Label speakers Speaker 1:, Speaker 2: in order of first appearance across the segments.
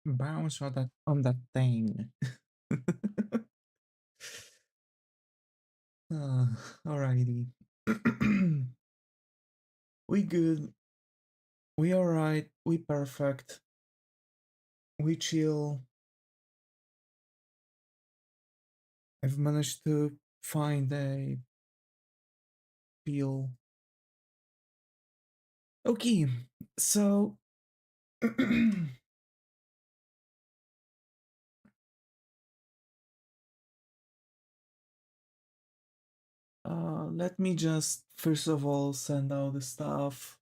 Speaker 1: Bounce on that thing. uh, Alrighty. We good. We alright. We perfect. We chill. I've managed to find a peel. Okay, so let me just first of all send out the stuff.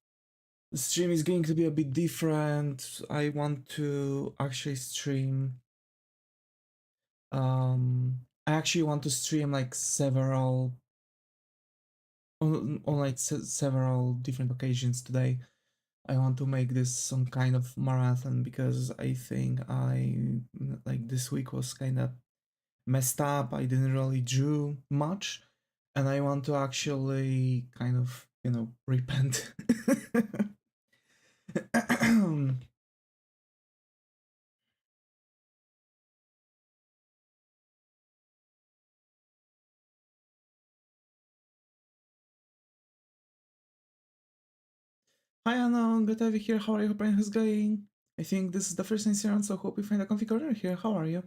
Speaker 1: The stream is going to be a bit different. I want to actually stream. I actually want to stream like several on like several different occasions today. I want to make this some kind of marathon because I think like this week was kind of messed up. I didn't really do much, and I want to actually kind of repent. Hi Anna, good to have you here. How are you? Hope everything is going. I think this is the first incident, so hope you find a comfy corner here. How are you?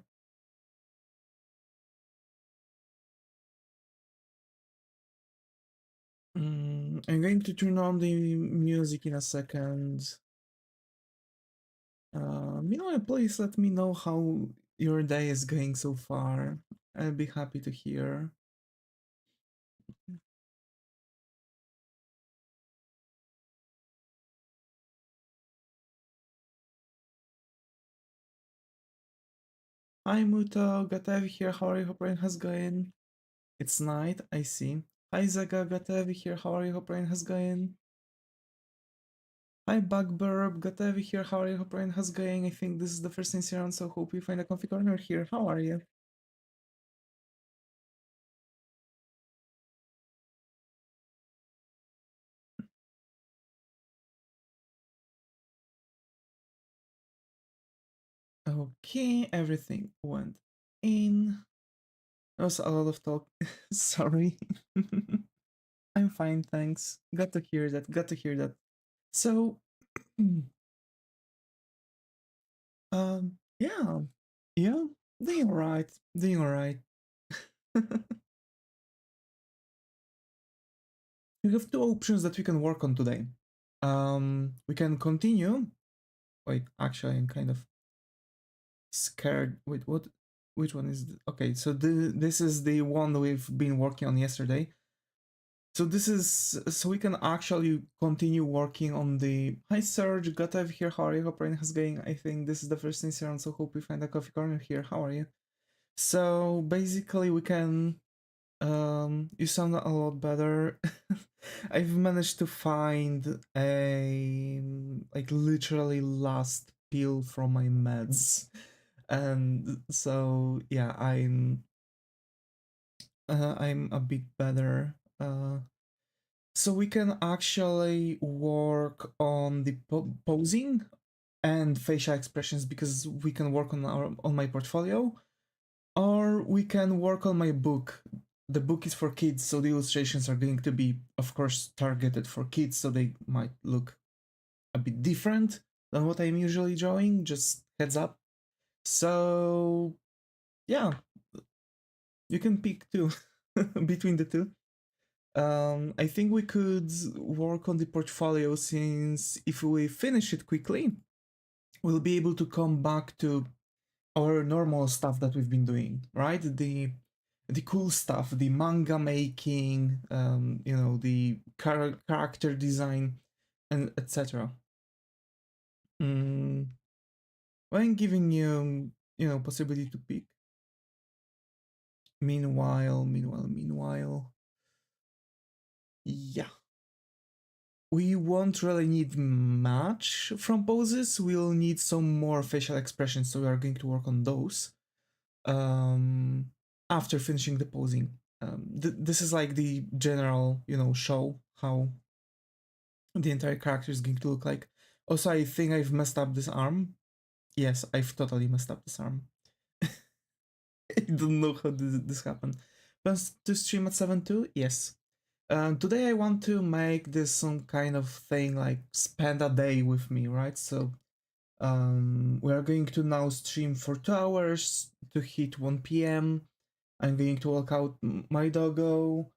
Speaker 1: I'm going to turn on the music in a second. Meanwhile, please let me know how your day is going so far. I'll be happy to hear. Hi Muto, good to have you here. How are you? Hope everything is going. It's night, I see. Hi Zaga, good to have you here. How are you? Hope everything is going. Hi Bugburb, good to have you here. How are you? Hope everything is going. I think this is the first incident, so hope you find a comfy corner here. How are you? Okay, everything went in. That was a lot of talk. Sorry. I'm fine, thanks. Got to hear that. Got to hear that. So, yeah, yeah, doing alright, doing alright. We have two options that we can work on today. We can continue. Wait, actually, I'm kind of scared. Wait, what? Which one is? Okay, so this is the one we've been working on yesterday. So this is so we can actually continue working on the hi Serge, got to have here. How are you? Hope everything is going. I think this is the first incident, so hope we find a coffee corner here. How are you? So basically we can you sound a lot better. I've managed to find a like literally last pill from my meds. And so yeah, I'm a bit better. So we can actually work on the posing and facial expressions because we can work on my portfolio, or we can work on my book. The book is for kids, so the illustrations are going to be, of course, targeted for kids, so they might look a bit different than what I'm usually drawing. Just heads up. So yeah, you can pick two between the two. I think we could work on the portfolio since if we finish it quickly, we'll be able to come back to our normal stuff that we've been doing, right? The cool stuff, the manga making, the character design, and etc. Mm, when giving you, possibility to pick. Meanwhile, yeah. We won't really need much from poses. We'll need some more facial expressions, so we are going to work on those after finishing the posing. This is like the general, show how the entire character is going to look like. Also, I think I've messed up this arm. Yes, I've totally messed up this arm. I don't know how this happened. Plans to stream at 7 too? Yes. Today I want to make this some kind of thing like spend a day with me, right? So we are going to now stream for 2 hours to hit 1 p.m. I'm going to walk out my doggo,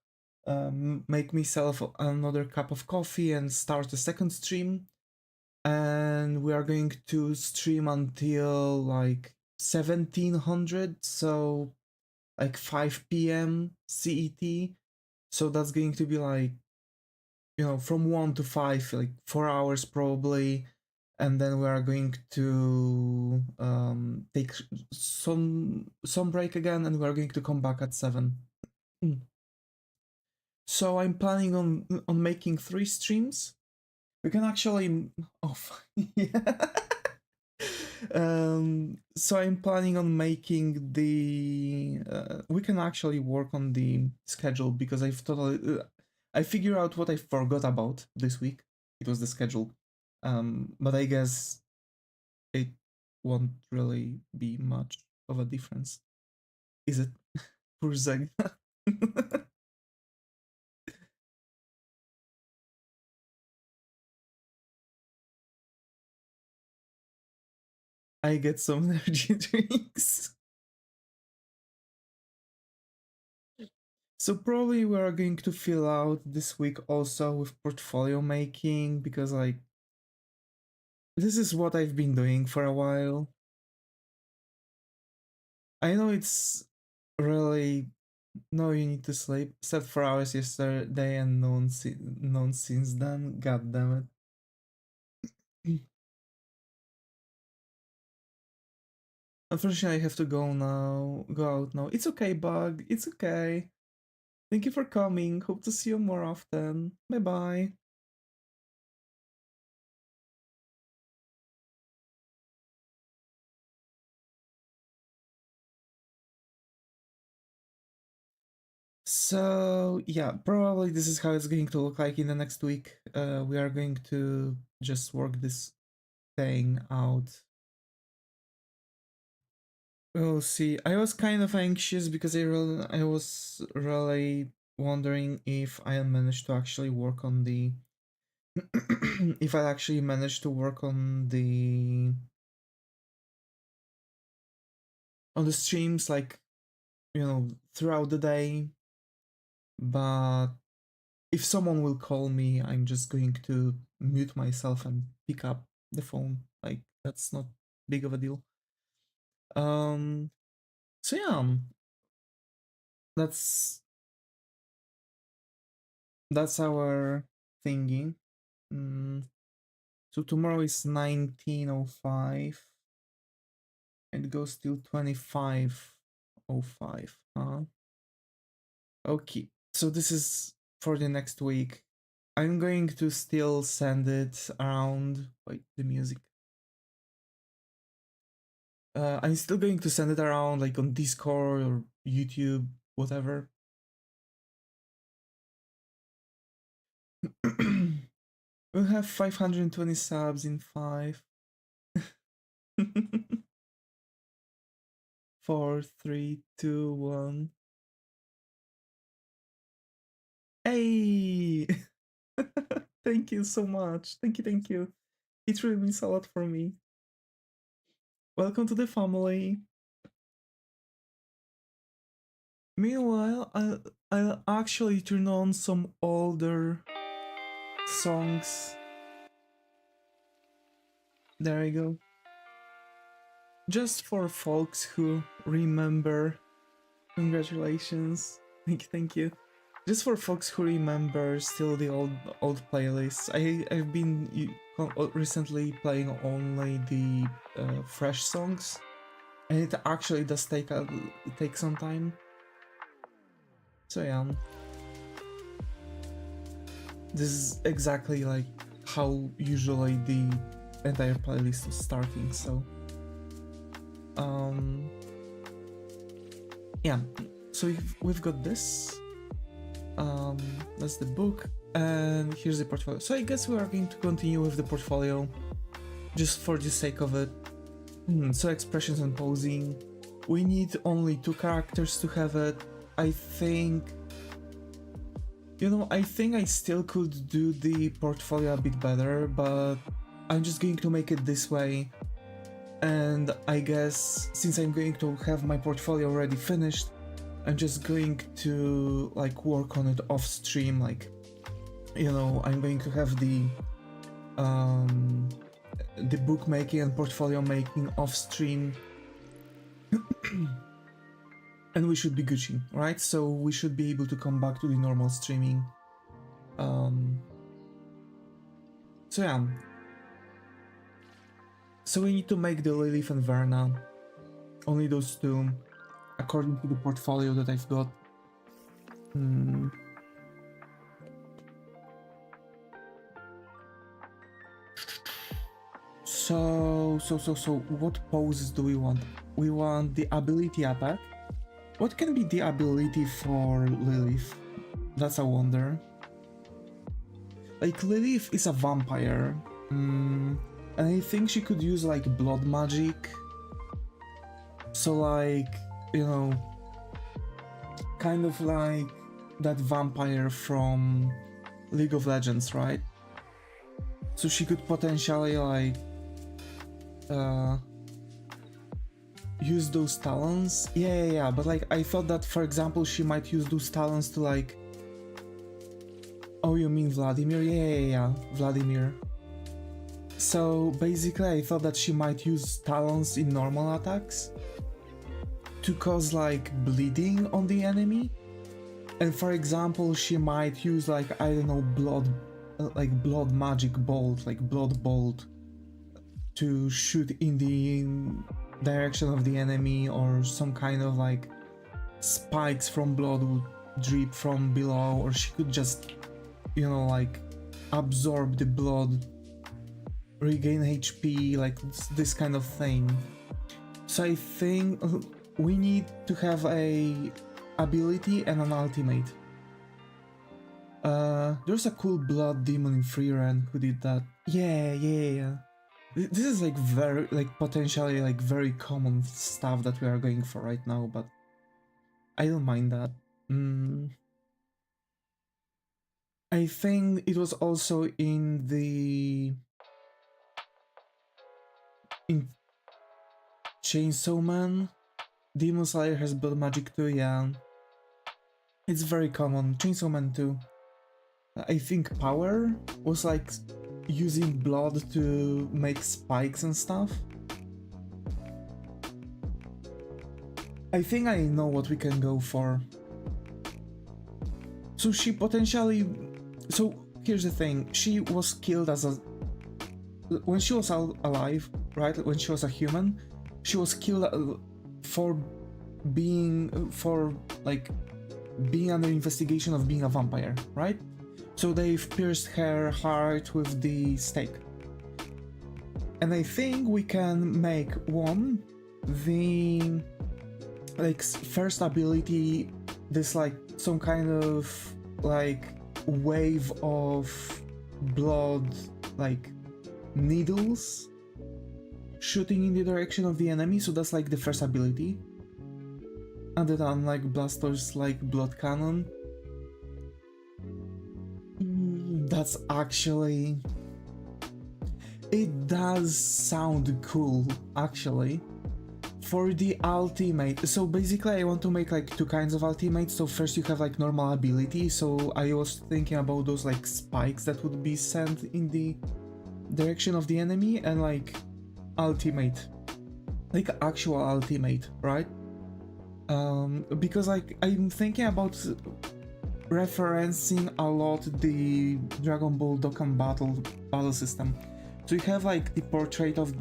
Speaker 1: make myself another cup of coffee and start a second stream. And we are going to stream until like 1700, so like 5 p.m. CET. So that's going to be like, from 1 to 5, like 4 hours probably. And then we are going to take some break again, and we are going to come back at 7. So I'm planning on making 3 streams. We can actually yeah. So I'm planning on making the we can actually work on the schedule, because I figured out what I forgot about this week. It was the schedule. But I guess it won't really be much of a difference, is it? Poor Zeg. I get some energy drinks. So probably we are going to fill out this week also with portfolio making, because like this is what I've been doing for a while. I know it's really no, you need to sleep. Slept 4 hours yesterday and none since then. God damn it. Unfortunately, I have to go now. Go out now. It's okay, Bug. It's okay. Thank you for coming. Hope to see you more often. Bye bye. So yeah, probably this is how it's going to look like in the next week. We are going to just work this thing out. We'll see. I was kind of anxious because I was really wondering if I'll manage to actually work on the if I actually managed to work on the streams, like, throughout the day. But if someone will call me, I'm just going to mute myself and pick up the phone. Like, that's not big of a deal. Um so yeah, that's our thingy. So tomorrow is 19:05. It goes till 25:05. Okay, so this is for the next week. I'm going to still send it around. Wait, the music. I'm still going to send it around, like on Discord or YouTube, whatever. We'll have 520 subs in 5. 4, 3, 2, 1. Hey! Thank you so much. Thank you, thank you. It really means a lot for me. Welcome to the family. Meanwhile, I'll actually turn on some older songs. There I go. Just for folks who remember. Congratulations. Thank you. Just for folks who remember still the old playlists. I've been recently playing only the fresh songs, and it actually does take some time. So yeah, this is exactly like how usually the entire playlist was starting. So yeah, so we've got this. That's the book, and here's the portfolio. So I guess we are going to continue with the portfolio just for the sake of it. So expressions and posing. We need only 2 characters to have it. I think... You know, I think I still could do the portfolio a bit better, but I'm just going to make it this way. And I guess since I'm going to have my portfolio already finished, I'm just going to like work on it off stream. Like, you know, I'm going to have the bookmaking and portfolio making off stream. And we should be Gucci, right? So we should be able to come back to the normal streaming. So yeah. So we need to make the Lilith and Verna. Only those 2, according to the portfolio that I've got. So what poses do we want? We want the ability attack. What can be the ability for Lilith? That's a wonder. Like, Lilith is a vampire. And I think she could use like blood magic. So like, you know, kind of like that vampire from League of Legends, right? So she could potentially like use those talents. Yeah, but like I thought that, for example, she might use those talents to like... Oh, you mean Vladimir? Yeah, Vladimir. So basically I thought that she might use talents in normal attacks to cause like bleeding on the enemy. And for example, she might use like, I don't know, blood magic bolt, like blood bolt, to shoot in the direction of the enemy, or some kind of like spikes from blood would drip from below, or she could just, you know, like absorb the blood, regain HP, like this kind of thing. So I think we need to have a ability and an ultimate. There's a cool blood demon in Freerun who did that. Yeah. This is like very, like potentially like very common stuff that we are going for right now, but I don't mind that. I think it was also in Chainsaw Man. Demon Slayer has blood magic too, yeah. It's very common. Chainsaw Man too. I think Power was like using blood to make spikes and stuff. I think I know what we can go for. So she potentially... So here's the thing, she was killed as a... When she was alive, right, when she was a human, she was killed for being under investigation of being a vampire, right? So they've pierced her heart with the stake. And I think we can make the like first ability, this like some kind of like wave of blood, like needles shooting in the direction of the enemy. So that's like the first ability. And then unlike Blaster's like blood cannon. That's actually... It does sound cool, actually. For the ultimate, so basically I want to make like 2 kinds of ultimates. So first you have like normal ability, so I was thinking about those like spikes that would be sent in the direction of the enemy, and like ultimate, like actual ultimate, right? Because like I'm thinking about referencing a lot the Dragon Ball Dokkan battle system. So you have like the portrait of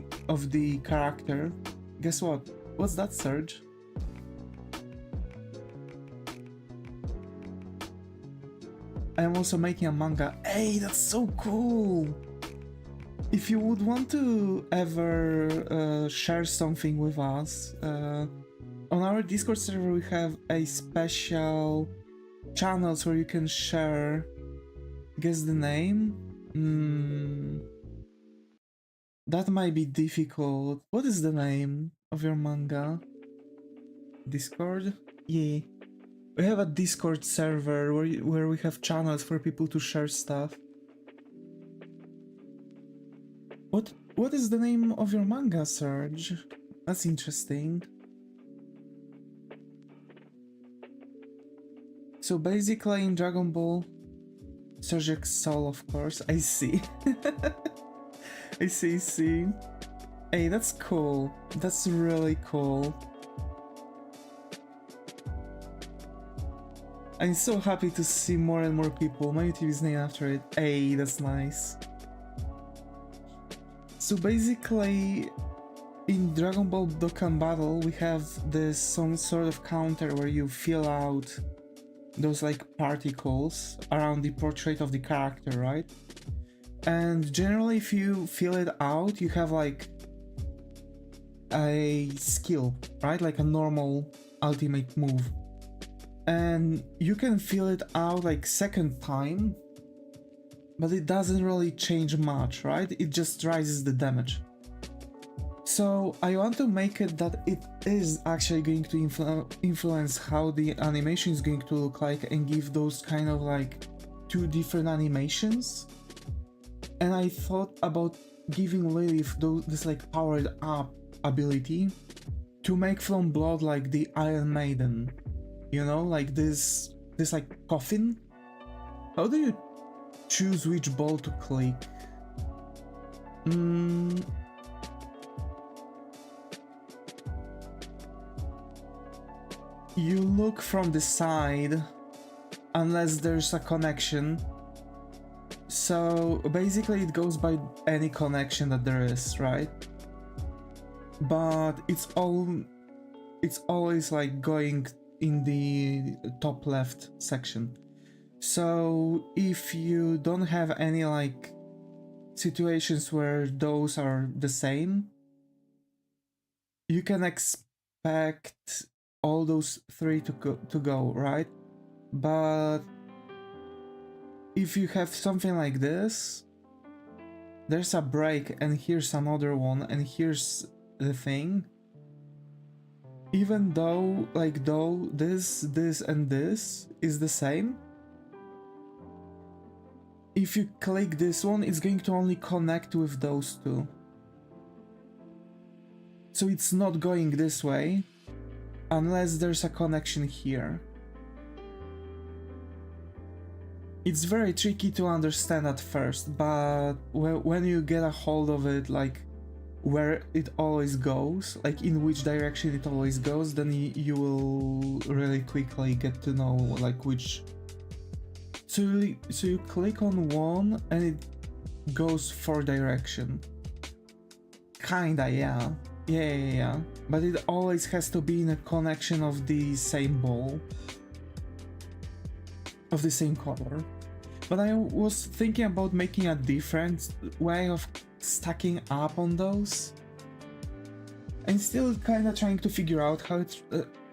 Speaker 1: the character. Guess what? What's that, Surge? I'm also making a manga. Hey, that's so cool! If you would want to ever share something with us, on our Discord server we have a special channels where you can share. Guess the name? That might be difficult. What is the name of your manga? Discord? Yeah. We have a Discord server where we have channels for people to share stuff. What is the name of your manga, Serge? That's interesting. So basically in Dragon Ball, Serge's Soul, of course. I see. I see. Hey, that's cool. That's really cool. I'm so happy to see more and more people. My YouTube is named after it. Hey, that's nice. So basically, in Dragon Ball Dokkan Battle, we have this some sort of counter where you fill out those like particles around the portrait of the character, right? And generally, if you fill it out, you have like a skill, right? Like a normal ultimate move. And you can fill it out like second time, but it doesn't really change much, right? It just rises the damage. So I want to make it that it is actually going to influence how the animation is going to look like and give those kind of like two different animations. And I thought about giving Lilith this like powered up ability to make from blood like the Iron Maiden, you know, like this like coffin. How do you choose which ball to click? You look from the side unless there's a connection. So basically it goes by any connection that there is, right? But it's always like going in the top left section. So if you don't have any like situations where those are the same, you can expect all those three to go, right? But if you have something like this, there's a break and here's another one and here's the thing. Even though this and this is the same, if you click this one, it's going to only connect with those two. So it's not going this way unless there's a connection here. It's very tricky to understand at first, but when you get a hold of it, like where it always goes, like in which direction it always goes, then you will really quickly get to know like which. So you click on one and it goes for direction. Kinda, yeah. Yeah. But it always has to be in a connection of the same ball. Of the same color. But I was thinking about making a different way of stacking up on those. I'm still kinda trying to figure out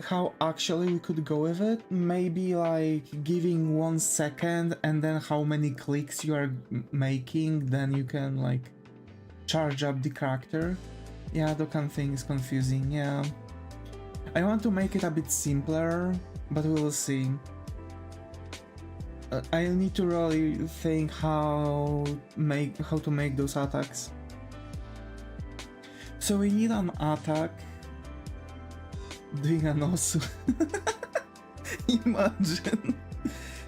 Speaker 1: how actually we could go with it. Maybe like giving 1 second and then how many clicks you are making, then you can like charge up the character. Yeah, Dokkan thing is confusing, yeah. I want to make it a bit simpler, but we'll see. I need to really think how to make those attacks. So we need an attack doing an osu. Imagine.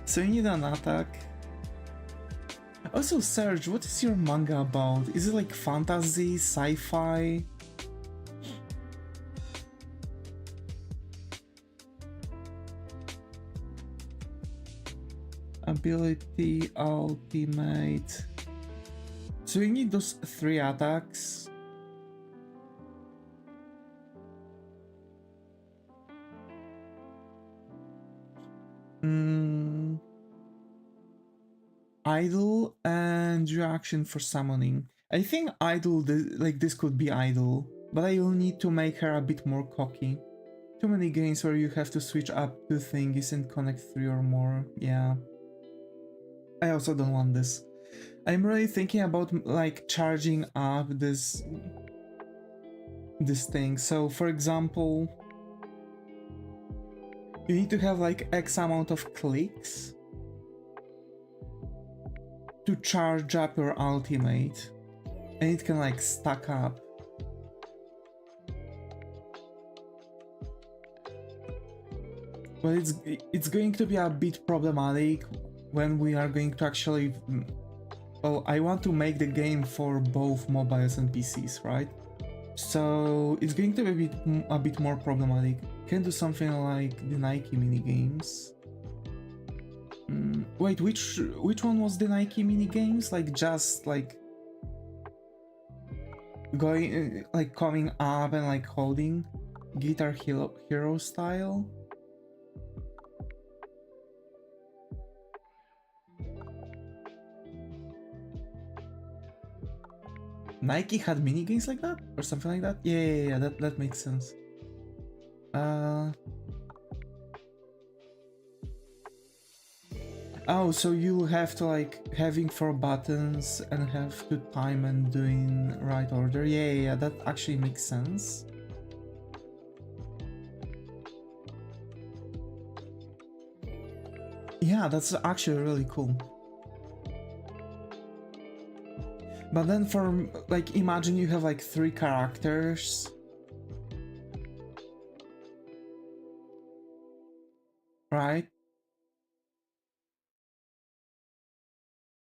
Speaker 1: So we need an attack. Also, Serge, what is your manga about? Is it like fantasy, sci-fi? Ability, ultimate. So we need those 3 attacks. Idle and reaction for summoning. I think idle, this could be idle, but I will need to make her a bit more cocky. Too many games where you have to switch up 2 thingies and connect 3 or more, yeah. I also don't want this. I'm really thinking about like charging up this thing. So for example, you need to have like X amount of clicks to charge up your ultimate, and it can like stack up. But it's going to be a bit problematic when we are going to actually... Well, I want to make the game for both mobiles and PCs, right? So it's going to be a bit more problematic. Can do something like the Nike mini games. Wait, which one was the Nike mini games? Like just like going like coming up and like holding Guitar Hero style. Nike had mini games like that or something like that. Yeah, that makes sense. Oh, so you have to like having 4 buttons and have to time and doing right order. Yeah, that actually makes sense. Yeah, that's actually really cool. But then for like, imagine you have like 3 characters. Right?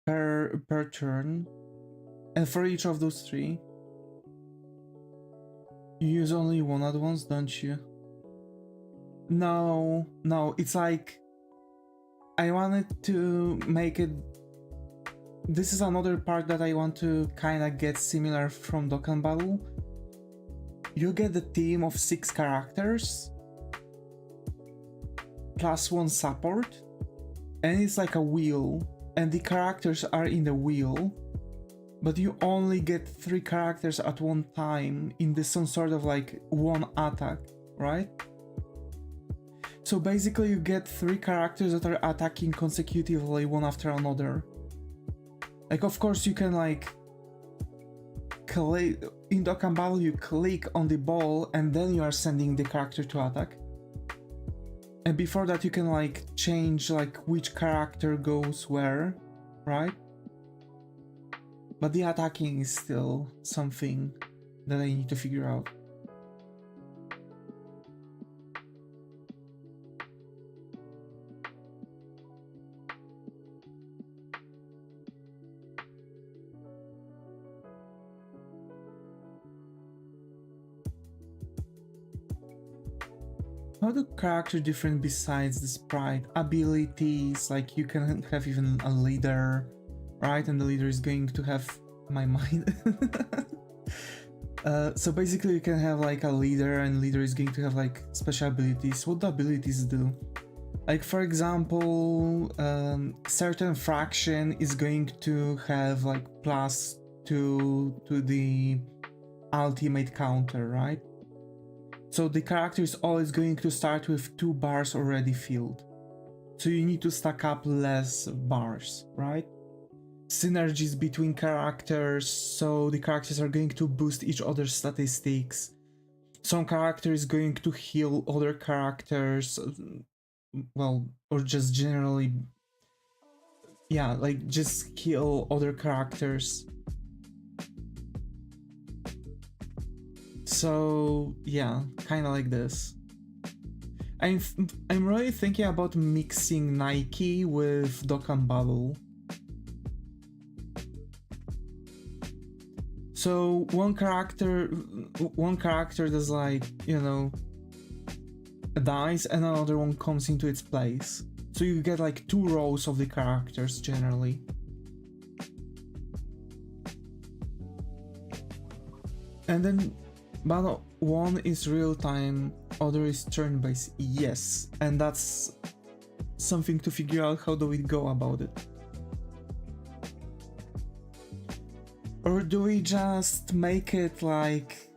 Speaker 1: Per turn. And for each of those 3, you use only one at once, don't you? No, it's like I wanted to make it... This is another part that I want to kind of get similar from Dokkan Battle. You get the team of 6 characters plus 1 support, and it's like a wheel, and the characters are in the wheel, but you only get 3 characters at one time in this some sort of like one attack, right? So basically you get 3 characters that are attacking consecutively one after another. Like, of course you can like click in Dokkan Battle, you click on the ball and then you are sending the character to attack. And before that you can like change like which character goes where, right? But the attacking is still something that I need to figure out. How do characters different besides the sprite? Abilities, like you can have even a leader, right? And the leader is going to have my mind. So basically you can have like a leader, and leader is going to have like special abilities. What do abilities do? Like for example, certain fraction is going to have like +2 to the ultimate counter, right? So the character is always going to start with 2 bars already filled. So you need to stack up less bars, right? Synergies between characters, so the characters are going to boost each other's statistics. Some character is going to heal other characters, well, or just generally, yeah, like just heal other characters. So yeah, kind of like this. I'm really thinking about mixing Nike with Dokkan Battle. So one character does like, you know, dies and another one comes into its place. So you get like 2 rows of the characters generally. And then battle 1 is real time, other is turn-based. Yes, and that's something to figure out. How do we go about it? Or do we just make it like...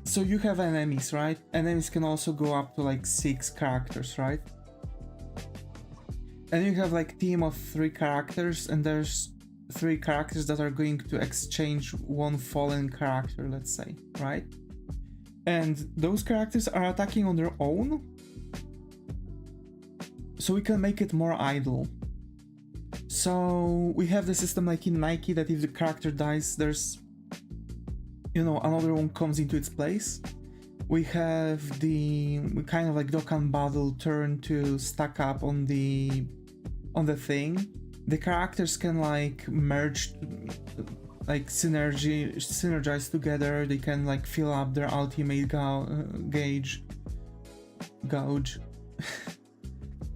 Speaker 1: So you have enemies, right? Enemies can also go up to like 6 characters, right? And you have like team of 3 characters, and there's 3 characters that are going to exchange one fallen character, let's say, right? And those characters are attacking on their own, so we can make it more idle. So we have the system like in Nike that if the character dies, there's, you know, another one comes into its place. We have the kind of like Dokkan Battle turn to stack up on the thing. The characters can like merge, like synergize together. They can like fill up their ultimate gauge,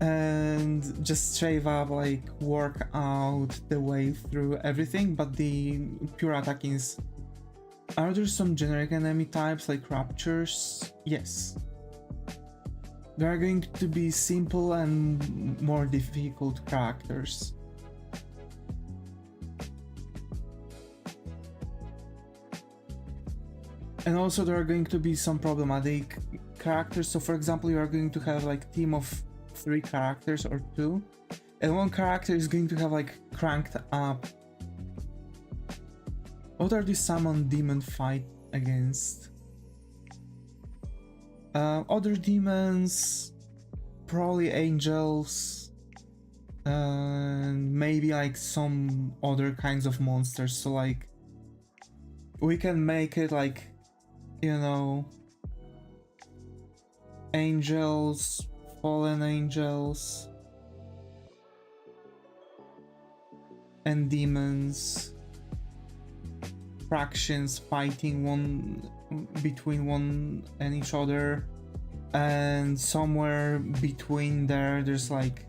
Speaker 1: and just straight up like work out the way through everything. But the pure attacking is. Are there some generic enemy types like raptures? Yes. There are going to be simple and more difficult characters. And also there are going to be some problematic characters. So for example, you are going to have like team of 3 characters or 2, and one character is going to have like cranked up. What are the summon demon fight against? Other demons, probably angels, and maybe like some other kinds of monsters. So like we can make it like, you know, angels, fallen angels, and demons. Fractions fighting one between one and each other, and somewhere between there's like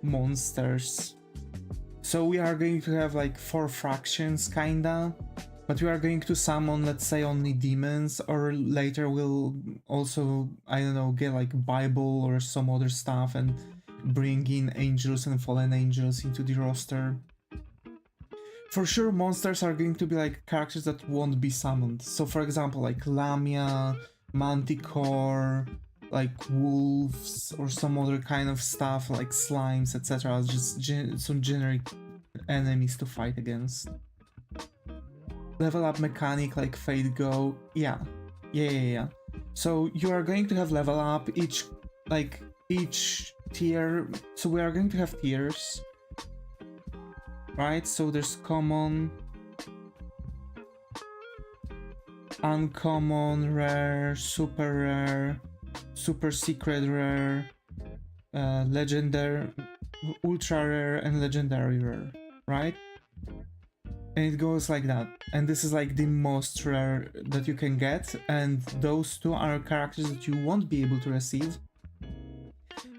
Speaker 1: monsters. So we are going to have like 4 fractions kinda, but we are going to summon, let's say, only demons, or later we'll also, I don't know, get like Bible or some other stuff and bring in angels and fallen angels into the roster. For sure, monsters are going to be like characters that won't be summoned. So for example, like Lamia, Manticore, like wolves, or some other kind of stuff like slimes, etc. Just some generic enemies to fight against. Level up mechanic like Fate Go. Yeah. So you are going to have level up each tier. So we are going to have tiers. Right, so there's common, uncommon, rare, super secret rare, legendary, ultra rare, and legendary rare, right? And it goes like that. And this is like the most rare that you can get, and those 2 are characters that you won't be able to receive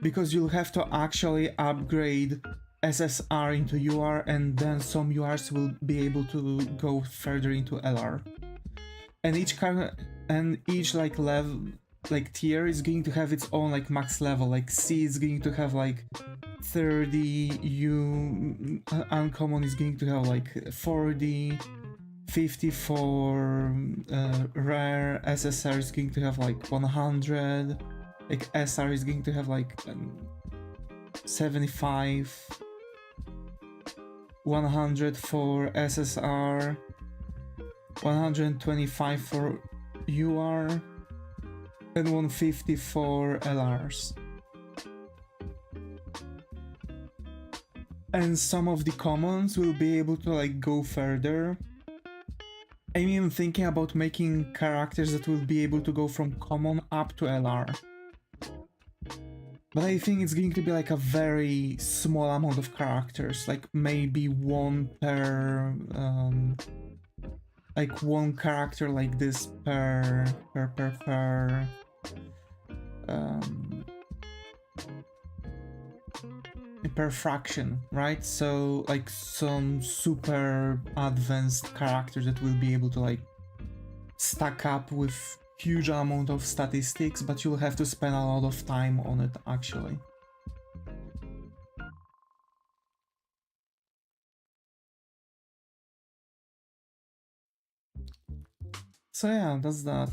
Speaker 1: because you'll have to actually upgrade SSR into UR, and then some URs will be able to go further into LR. And each like level, like tier is going to have its own like max level. Like C is going to have like 30, uncommon is going to have like 40, 50 for rare, SSR is going to have like 100, like SR is going to have like 75, 100 for SSR, 125 for UR, and 150 for LRs. And some of the commons will be able to like go further. I'm even thinking about making characters that will be able to go from common up to LR. But I think it's going to be like a very small amount of characters, like maybe 1 per, like 1 character like this per fraction, right? So like some super advanced character that will be able to like stack up with huge amount of statistics, but you'll have to spend a lot of time on it actually. So yeah, that's that.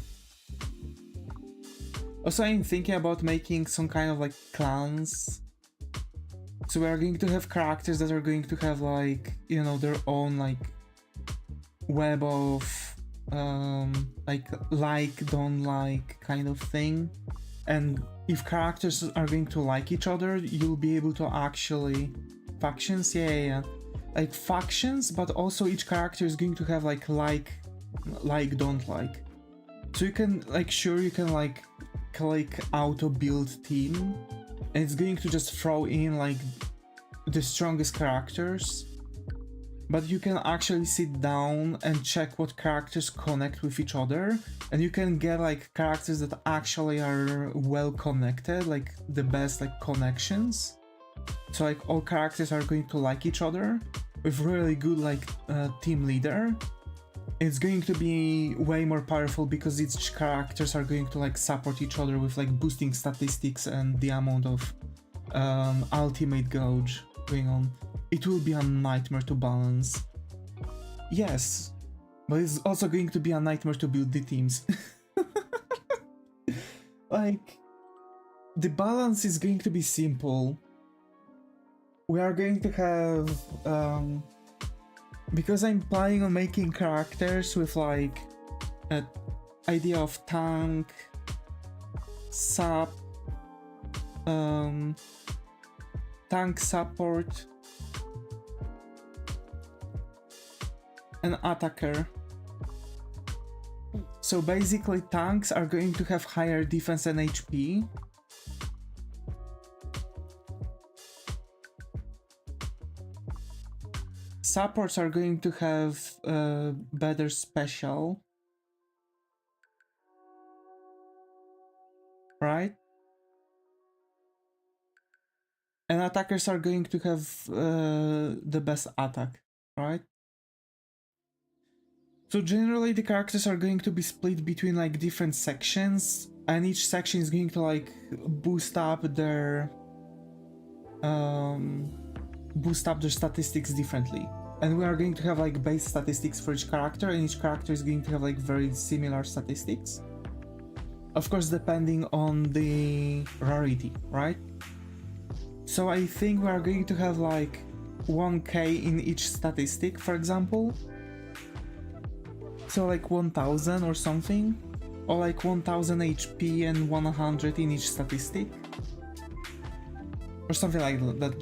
Speaker 1: Also, I'm thinking about making some kind of like clans So we are going to have characters that are going to have like, you know, their own like web of like don't like kind of thing. And if characters are going to like each other, you'll be able to actually factions, yeah, like factions, but also each character is going to have like don't like. So you can like, sure, you can like click auto build team, and it's going to just throw in like the strongest characters, but you can actually sit down and check what characters connect with each other, and you can get like characters that actually are well connected, like the best like connections. So like all characters are going to like each other with really good like team leader. It's going to be way more powerful because each characters are going to like support each other with like boosting statistics and the amount of ultimate gauge going on. It will be a nightmare to balance. Yes, but it's also going to be a nightmare to build the teams. Like, the balance is going to be simple. We are going to have, because I'm planning on making characters with like an idea of tank, sap, tank support, and attacker. So basically tanks are going to have higher defense and HP. Supports are going to have better special, right? And attackers are going to have the best attack, right? So generally the characters are going to be split between like different sections, and each section is going to like boost up their statistics differently. And we are going to have like base statistics for each character, and each character is going to have like very similar statistics. Of course, depending on the rarity, right? So I think we are going to have like 1k in each statistic, for example. So like 1000 or something, or like 1000 HP and 100 in each statistic, or something like that.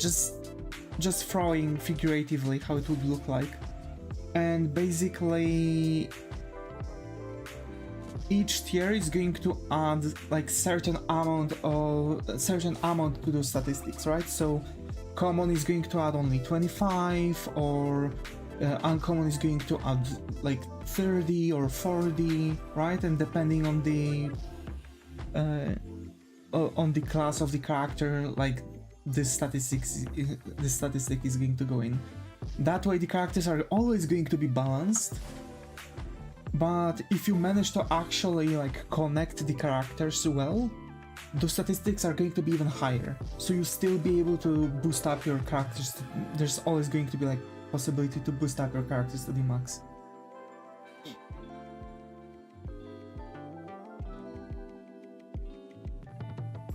Speaker 1: Just throwing figuratively how it would look like. And basically each tier is going to add like certain amount to those statistics, right? So common is going to add only 25, or uncommon is going to add like 30 or 40, right? And depending on the class of the character, like this statistic is going to go in. That way the characters are always going to be balanced, but if you manage to actually like connect the characters well, those statistics are going to be even higher. So you'll still be able to boost up your characters. There's always going to be like possibility to boost up your characters to the max.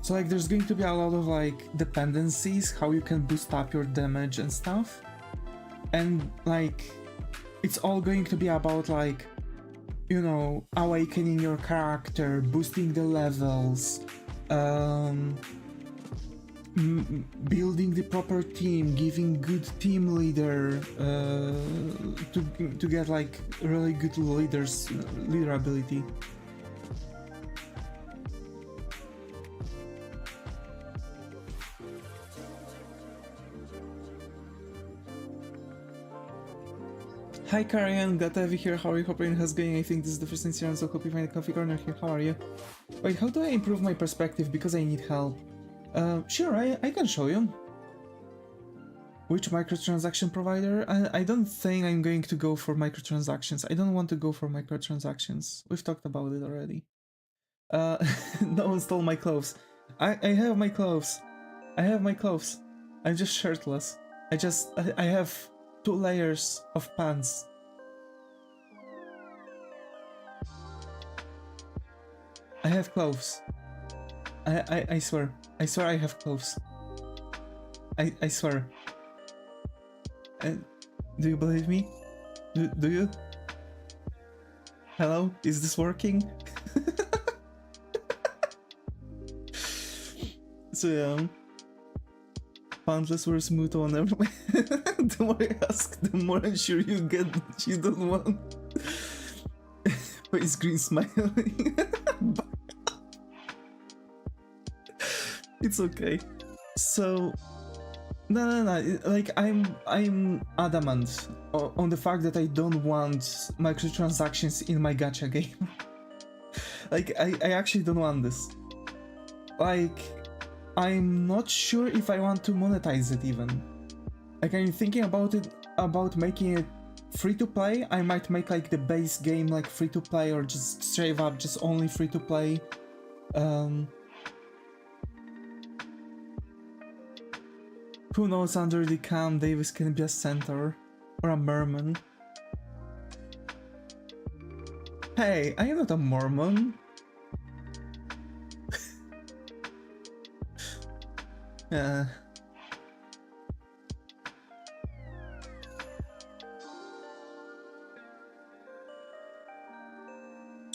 Speaker 1: So like there's going to be a lot of like dependencies, how you can boost up your damage and stuff. And like it's all going to be about like, you know, awakening your character, boosting the levels, building the proper team, giving good team leader to get like really good leader ability. Hi Karian, glad to have you here. How are you? Hope your has going. I think this is the first incident, so hope you find a comfy corner here. How are you? Wait, how do I improve my perspective? Because I need help. Sure, I can show you. Which microtransaction provider? I don't think I'm going to go for microtransactions. I don't want to go for microtransactions. We've talked about it already. No one stole my clothes. I have my clothes. I have my clothes. I'm just shirtless. I have 2 layers of pants. I have clothes. I swear. I swear I have clothes. I swear. Do you believe me? Do you? Hello? Is this working? So yeah. Pointless or smooth on everyone. The more I ask, the more I'm sure you get what you don't want. Face green smiling. It's okay. So no, like I'm adamant on the fact that I don't want microtransactions in my gacha game. Like I actually don't want this. Like I'm not sure if I want to monetize it even. Like I'm thinking about it, about making it free to play. I might make like the base game like free to play, or just straight up just only free to play. Who knows, under the cam, Davis can be a centaur or a merman. Hey, I am not a Mormon. Yeah.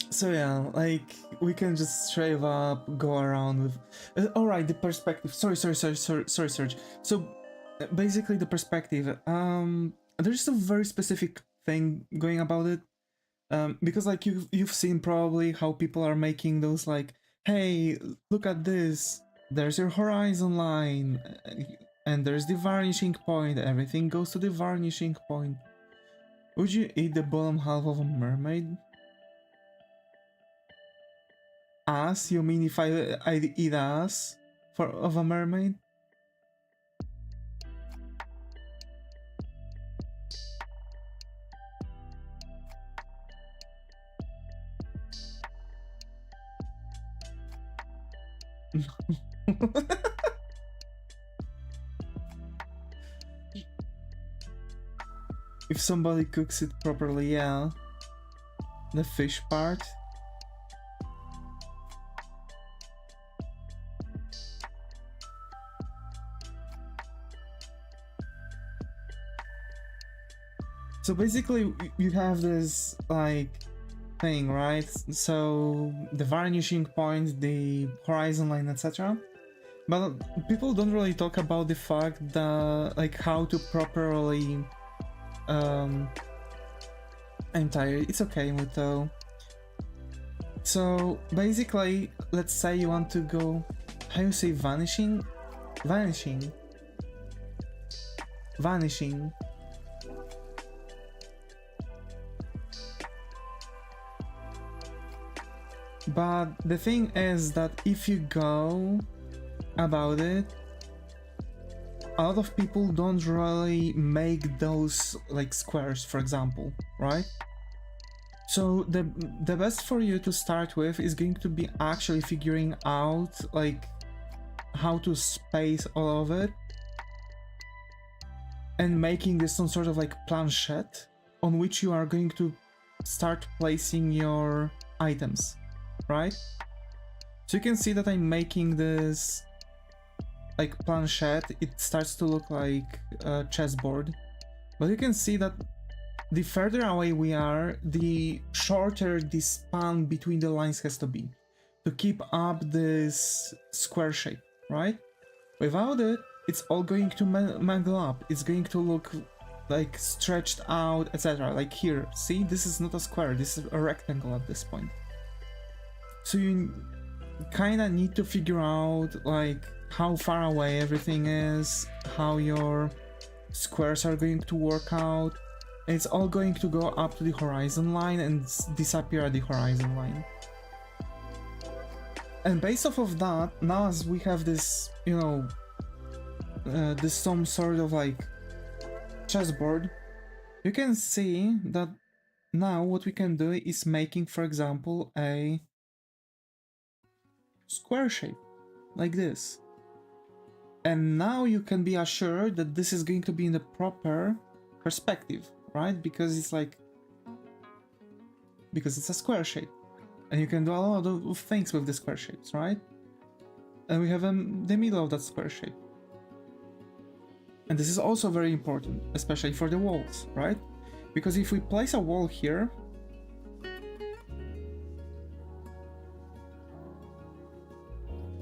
Speaker 1: So yeah, like we can just straight up go around with. All right, the perspective. Sorry, Serge. So basically, the perspective. There's a very specific thing going about it. Because like you've seen probably how people are making those like, hey, look at this. There's your horizon line, and there's the vanishing point. Everything goes to the vanishing point. Would you eat the bottom half of a mermaid? Ass? You mean if I'd eat ass of a mermaid? If somebody cooks it properly, yeah. The fish part. So basically, you have this like thing, right? So the vanishing point, the horizon line, etc. But people don't really talk about the fact that like how to properly. I'm tired. It's okay, Muto. So basically, let's say you want to go. How you say vanishing? Vanishing. Vanishing. But the thing is that if you go about it, a lot of people don't really make those like squares, for example, right? So the best for you to start with is going to be actually figuring out like how to space all of it and making this some sort of like planchette on which you are going to start placing your items, right? So you can see that I'm making this like planchette. It starts to look like a chessboard, but you can see that the further away we are, the shorter the span between the lines has to be to keep up this square shape, right? Without it, it's all going to mangle up. It's going to look like stretched out, etc. Like here, see, this is not a square, this is a rectangle at this point. So you kind of need to figure out like how far away everything is, how your squares are going to work out. And it's all going to go up to the horizon line and disappear at the horizon line. And based off of that, now as we have this, you know, this some sort of like chessboard, you can see that now what we can do is making, for example, a square shape like this. And now you can be assured that this is going to be in the proper perspective, right? Because it's like, because it's a square shape. And you can do a lot of things with the square shapes, right? And we have the middle of that square shape. And this is also very important, especially for the walls, right? Because if we place a wall here,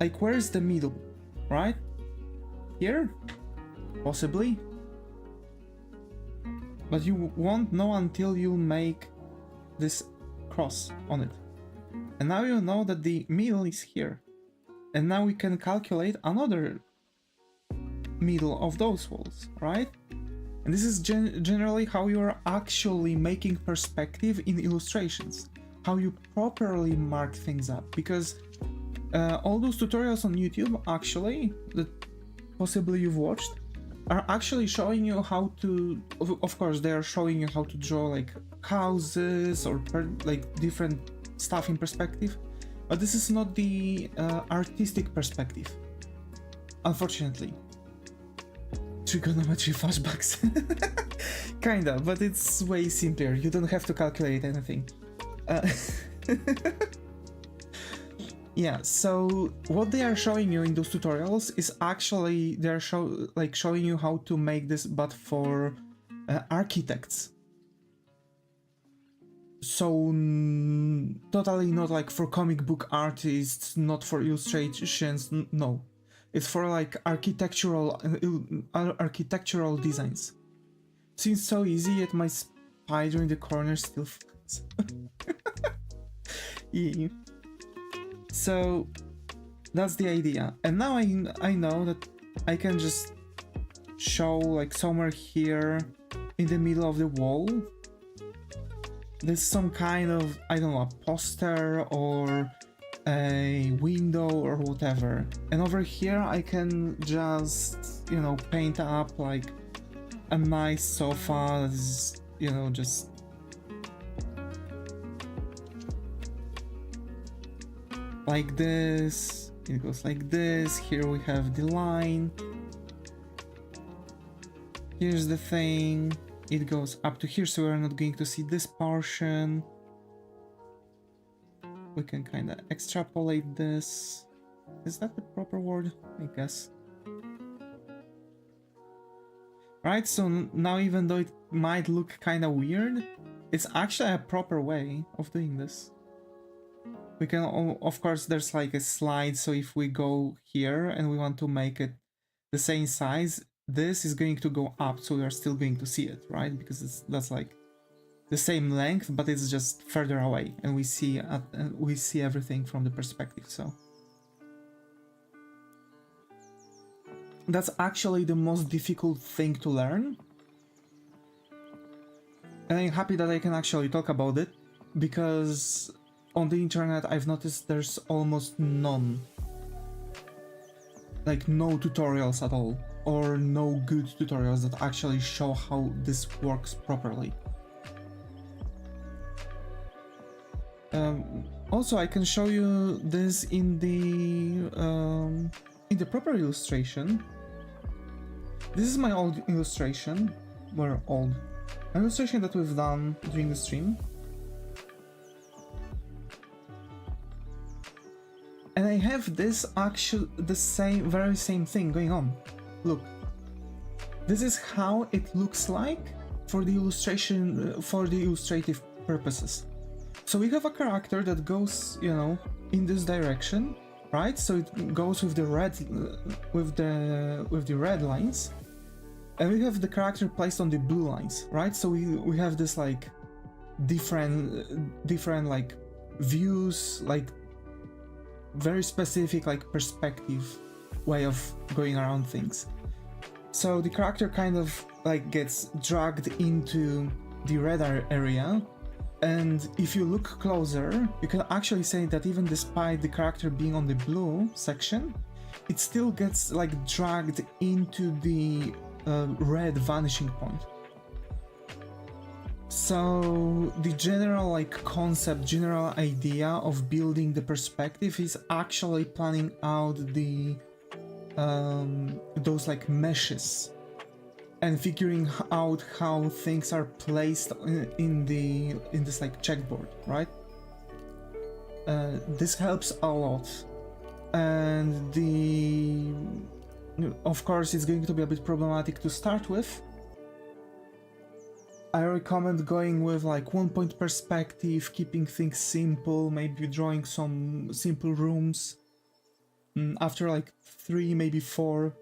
Speaker 1: like where is the middle, right? Here? Possibly. But you won't know until you make this cross on it. And now you know that the middle is here. And now we can calculate another middle of those walls, right? And this is generally how you are actually making perspective in illustrations, how you properly mark things up, because all those tutorials on YouTube actually, that possibly you've watched, are actually showing you how to, of course they are showing you how to draw like houses or like different stuff in perspective, but this is not the artistic perspective, unfortunately. Trigonometry flashbacks. Kinda, but it's way simpler. You don't have to calculate anything. Yeah, so what they are showing you in those tutorials is actually they're showing you how to make this, but for architects. So totally not like for comic book artists, not for illustrations, no. It's for like architectural designs. Seems so easy, yet my spider in the corner still flies. Yeah. So that's the idea. And now I know that I can just show like somewhere here in the middle of the wall there's some kind of, I don't know, a poster or a window or whatever, and over here I can just, you know, paint up like a nice sofa that's, you know, just like this. It goes like this. Here we have the line. Here's the thing. It goes up to here, so we're not going to see this portion. We can kind of extrapolate this. Is that the proper word? I guess. Right, so now even though it might look kind of weird, it's actually a proper way of doing this. We can, of course, there's like a slide, so if we go here and we want to make it the same size, this is going to go up, so we are still going to see it, right? Because that's like the same length, but it's just further away, and we see everything from the perspective. So that's actually the most difficult thing to learn, and I'm happy that I can actually talk about it, because on the internet I've noticed there's almost none, like no tutorials at all, or no good tutorials that actually show how this works properly. Also, I can show you this in the proper illustration. This is my old illustration, an illustration that we've done during the stream. And I have this very same thing going on. Look, this is how it looks like for the illustration, for the illustrative purposes. So we have a character that goes, you know, in this direction, right? So it goes with the red lines, and we have the character placed on the blue lines, right? So we have this like different like views, like very specific like perspective way of going around things. So the character kind of like gets dragged into the red area, and if you look closer, you can actually say that even despite the character being on the blue section, it still gets like dragged into the red vanishing point. So the general like concept, general idea of building the perspective is actually planning out the those like meshes and figuring out how things are placed in this like checkboard, right? This helps a lot, and Of course, it's going to be a bit problematic to start with. I recommend going with like 1-point perspective, keeping things simple, maybe drawing some simple rooms. After like 3, maybe 4,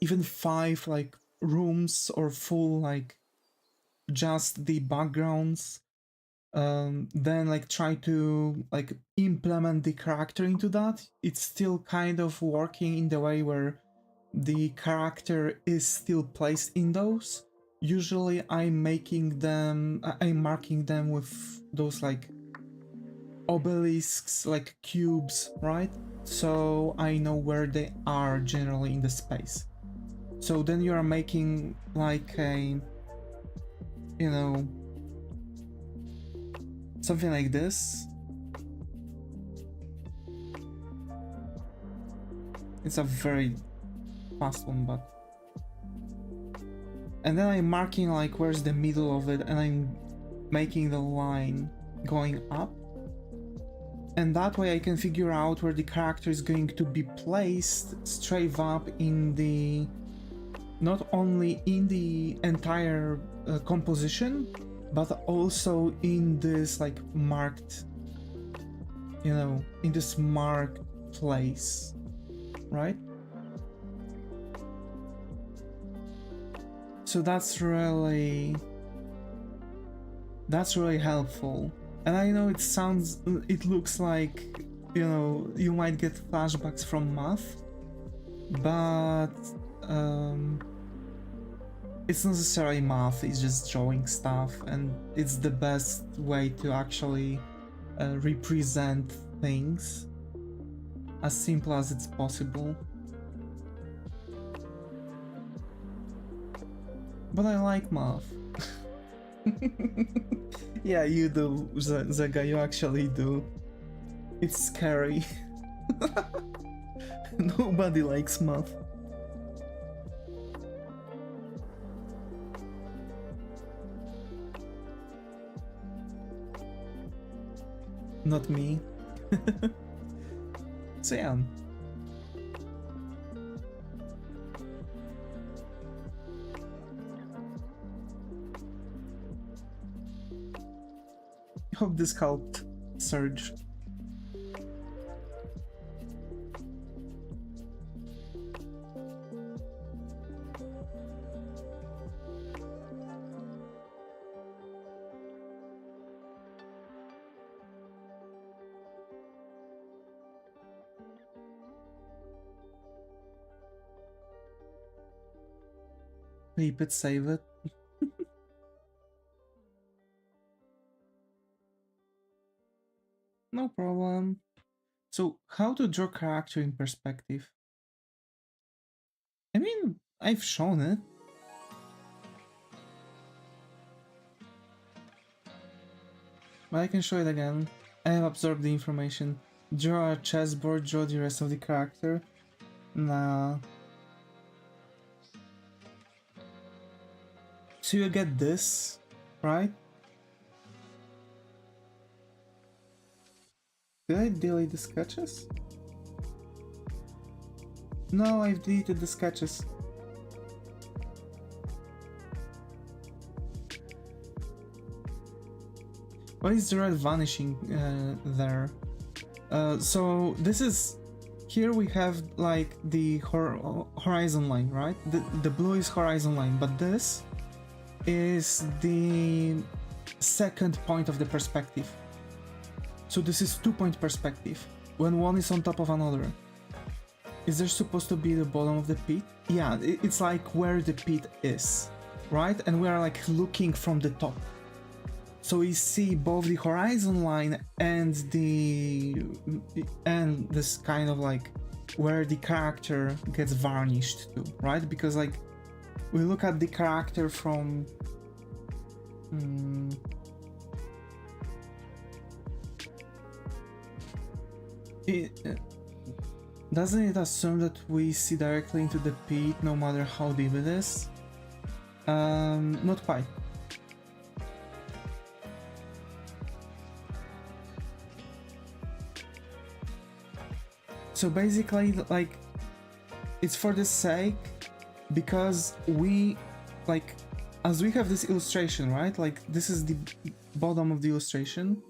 Speaker 1: even 5 like rooms or full like just the backgrounds, then like try to like implement the character into that. It's still kind of working in the way where the character is still placed in those. Usually I'm marking them with those like obelisks, like cubes, right? So I know where they are generally in the space. So then you are making like a, you know, something like this. It's a very fast one, but... And then I'm marking like where's the middle of it, and I'm making the line going up. And that way I can figure out where the character is going to be placed straight up in the... not only in the entire composition, but also in this like marked, you know, in this marked place, right? So that's really helpful. And I know it looks like, you know, you might get flashbacks from math, but it's not necessarily math, it's just drawing stuff, and it's the best way to actually represent things as simple as it's possible. But I like math. Yeah, you do, Zega, you actually do. It's scary. Nobody likes math. Not me. So yeah. Hope this helped, Surge. Keep it, save it. No problem. So, how to draw character in perspective? I mean, I've shown it. But I can show it again. I have absorbed the information. Draw a chessboard, draw the rest of the character. Nah. So you get this, right? Did I delete the sketches? No, I've deleted the sketches. Why is the red vanishing there? So this is... Here we have like the horizon line, right? The blue is horizon line, but this is the second point of the perspective. So this is 2-point perspective, when one is on top of another. Is there supposed to be the bottom of the pit? Yeah, it's like where the pit is, right? And we are like looking from the top. So we see both the horizon line and this kind of like where the character gets varnished to, right? Because like we look at the character from doesn't it assume that we see directly into the pit no matter how deep it is? Not quite. So basically, like, it's for the sake, because we, like, as we have this illustration, right? Like, this is the bottom of the illustration.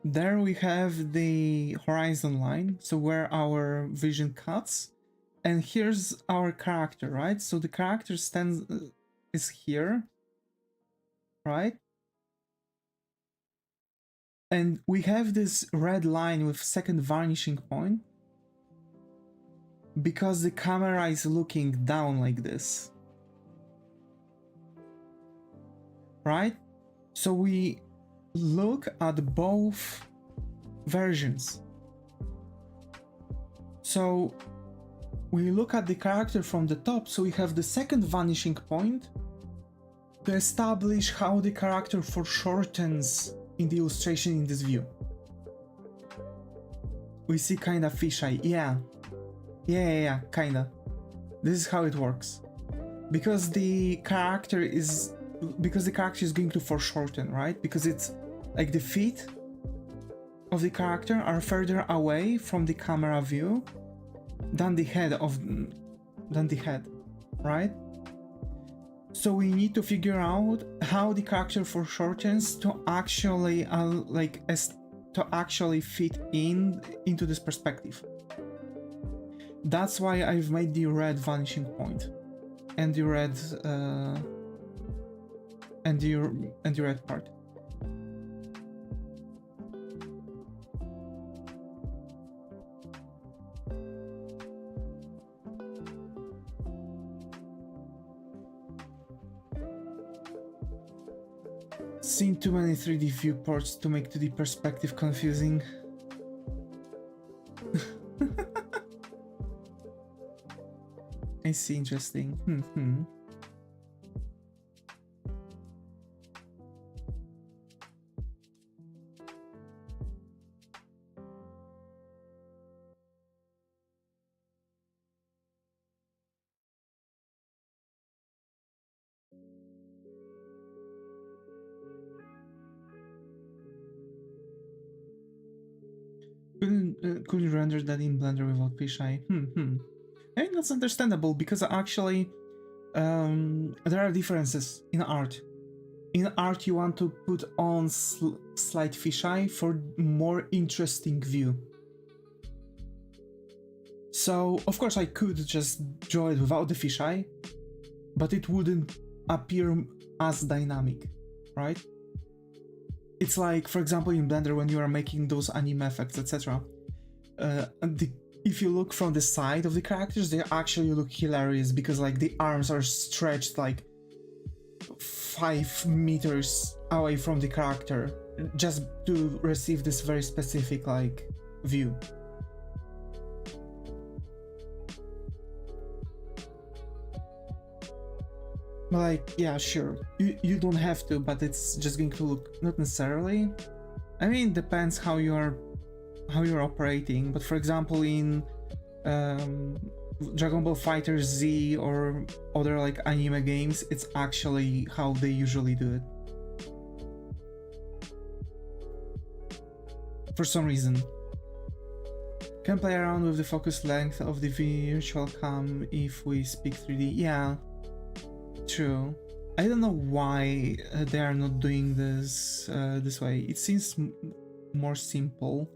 Speaker 1: There we have the horizon line, so where our vision cuts, and here's our character, right? So the character stands is here, right? And we have this red line with second vanishing point because the camera is looking down like this, right? So we look at both versions. So we look at the character from the top, so we have the second vanishing point to establish how the character foreshortens in the illustration in this view. We see kinda fisheye, yeah, kinda. This is how it works. Because the character is going to foreshorten, right? Because it's like the feet of the character are further away from the camera view than the head, right? So we need to figure out how the character foreshortens to actually fit into this perspective. That's why I've made the red vanishing point and the red red part. Seen too many 3D viewports to make 2D perspective confusing. I see, interesting. Could you render that in Blender without fisheye? I mean, that's understandable, because actually there are differences in art. In art, you want to put on slight fisheye for more interesting view. So, of course, I could just draw it without the fisheye, but it wouldn't appear as dynamic, right? It's like, for example, in Blender, when you are making those anime effects, etc. If you look from the side of the characters, they actually look hilarious, because like the arms are stretched like 5 meters away from the character, just to receive this very specific like view. Like, yeah, sure, you don't have to, but it's just going to look, not necessarily. I mean, it depends how you're operating, but for example, in Dragon Ball Fighter Z or other like anime games, it's actually how they usually do it. For some reason. Can play around with the focus length of the virtual cam if we speak 3D. Yeah, true. I don't know why they are not doing this this way. It seems more simple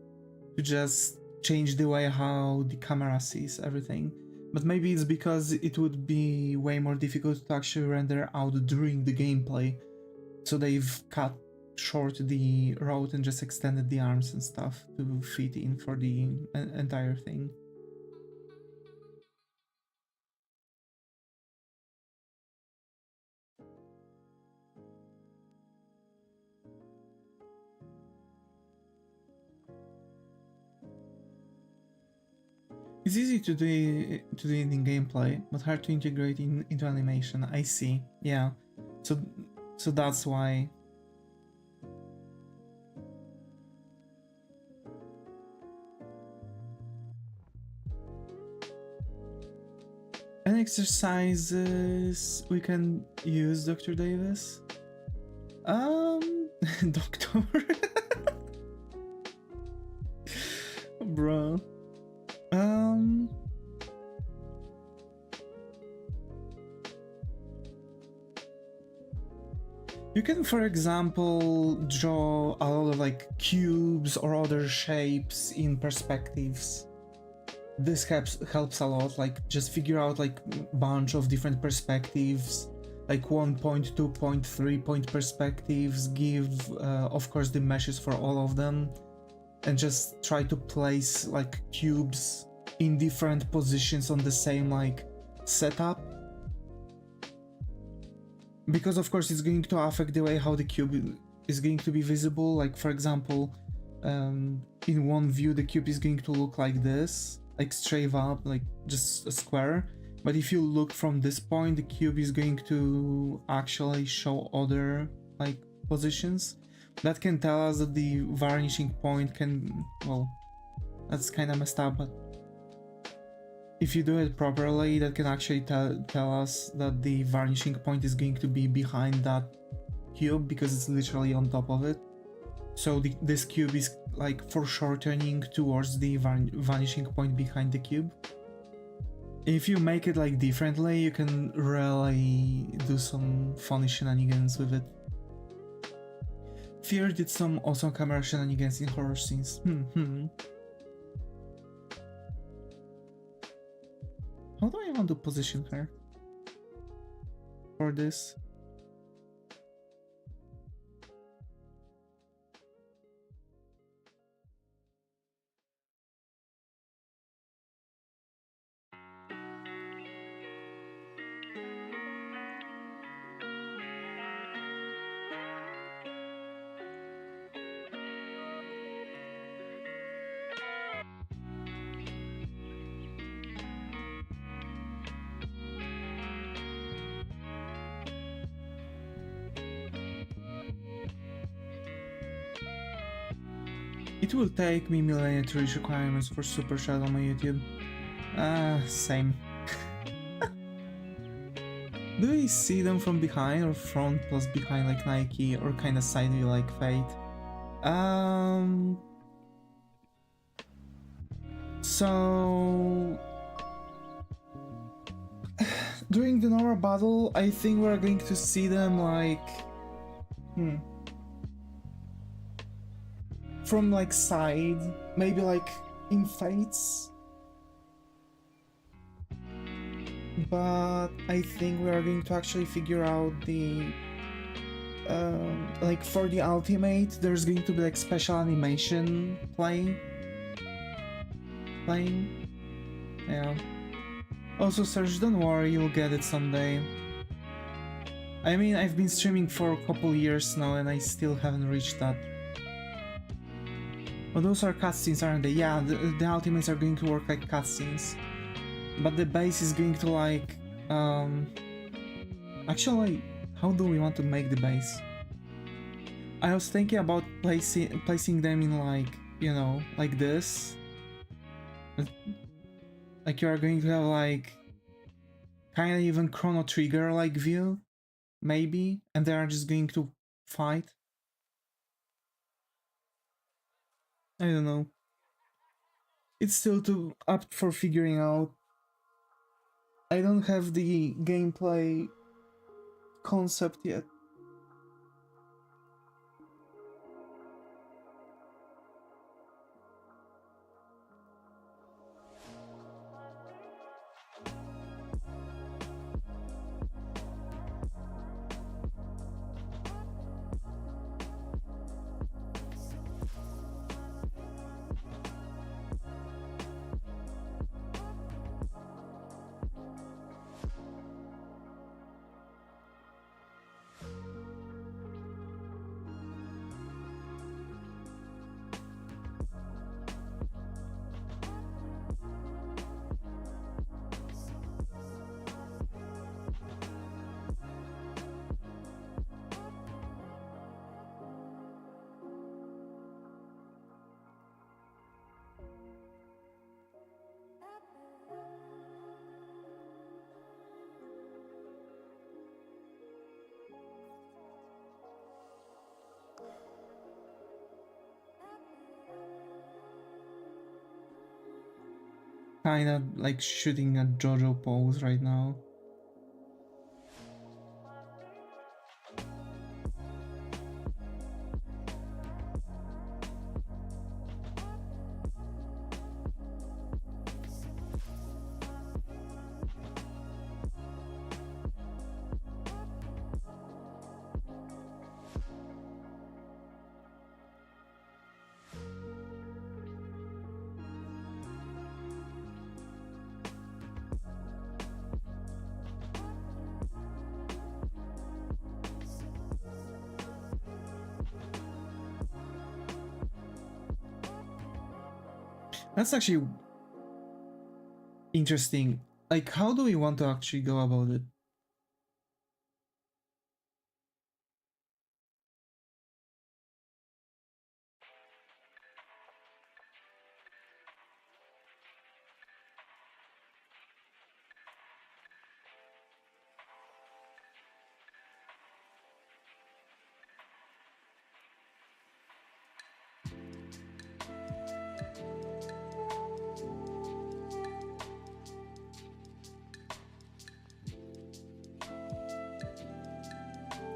Speaker 1: to just change the way how the camera sees everything. But maybe it's because it would be way more difficult to actually render out during the gameplay. So they've cut short the road and just extended the arms and stuff to fit in for the entire thing. It's easy to do it in gameplay, but hard to integrate into animation. I see. Yeah. So that's why. Any exercises we can use, Dr. Davis? Doctor. for example, draw a lot of like cubes or other shapes in perspectives. This helps a lot, like just figure out like bunch of different perspectives, like 1 point, 2 point, 3 point perspectives, give of course the meshes for all of them, and just try to place like cubes in different positions on the same like setup. Because of course it's going to affect the way how the cube is going to be visible. Like for example, in one view the cube is going to look like this, like straight up, like just a square. But if you look from this point, the cube is going to actually show other like positions. That can tell us that the varnishing point can, well, that's kind of messed up, but if you do it properly, that can actually tell us that the varnishing point is going to be behind that cube because it's literally on top of it. So this cube is like foreshortening towards the vanishing point behind the cube. If you make it like differently, you can really do some funny shenanigans with it. Fear did some awesome camera shenanigans in horror scenes. How do I want to position her for this? It will take me millennia to reach requirements for super chat on my YouTube. Same. Do we see them from behind or front plus behind like Nike, or kinda side view like Fate? So during the normal battle, I think we're going to see them like from like side, maybe like in Fates. But I think we are going to actually figure out the like for the ultimate, there's going to be like special animation playing. Yeah. Also, Serge, don't worry, you'll get it someday. I mean, I've been streaming for a couple years now and I still haven't reached that. Well, those are cutscenes, aren't they? Yeah, the ultimates are going to work like cutscenes. But the base is going to like... Actually, how do we want to make the base? I was thinking about placing them in like, you know, like this. Like you are going to have like... Kinda even Chrono Trigger like view, maybe? And they are just going to fight. I don't know. It's still too up for figuring out. I don't have the gameplay concept yet. Kinda like shooting a JoJo pose right now. That's actually interesting. Like, how do we want to actually go about it?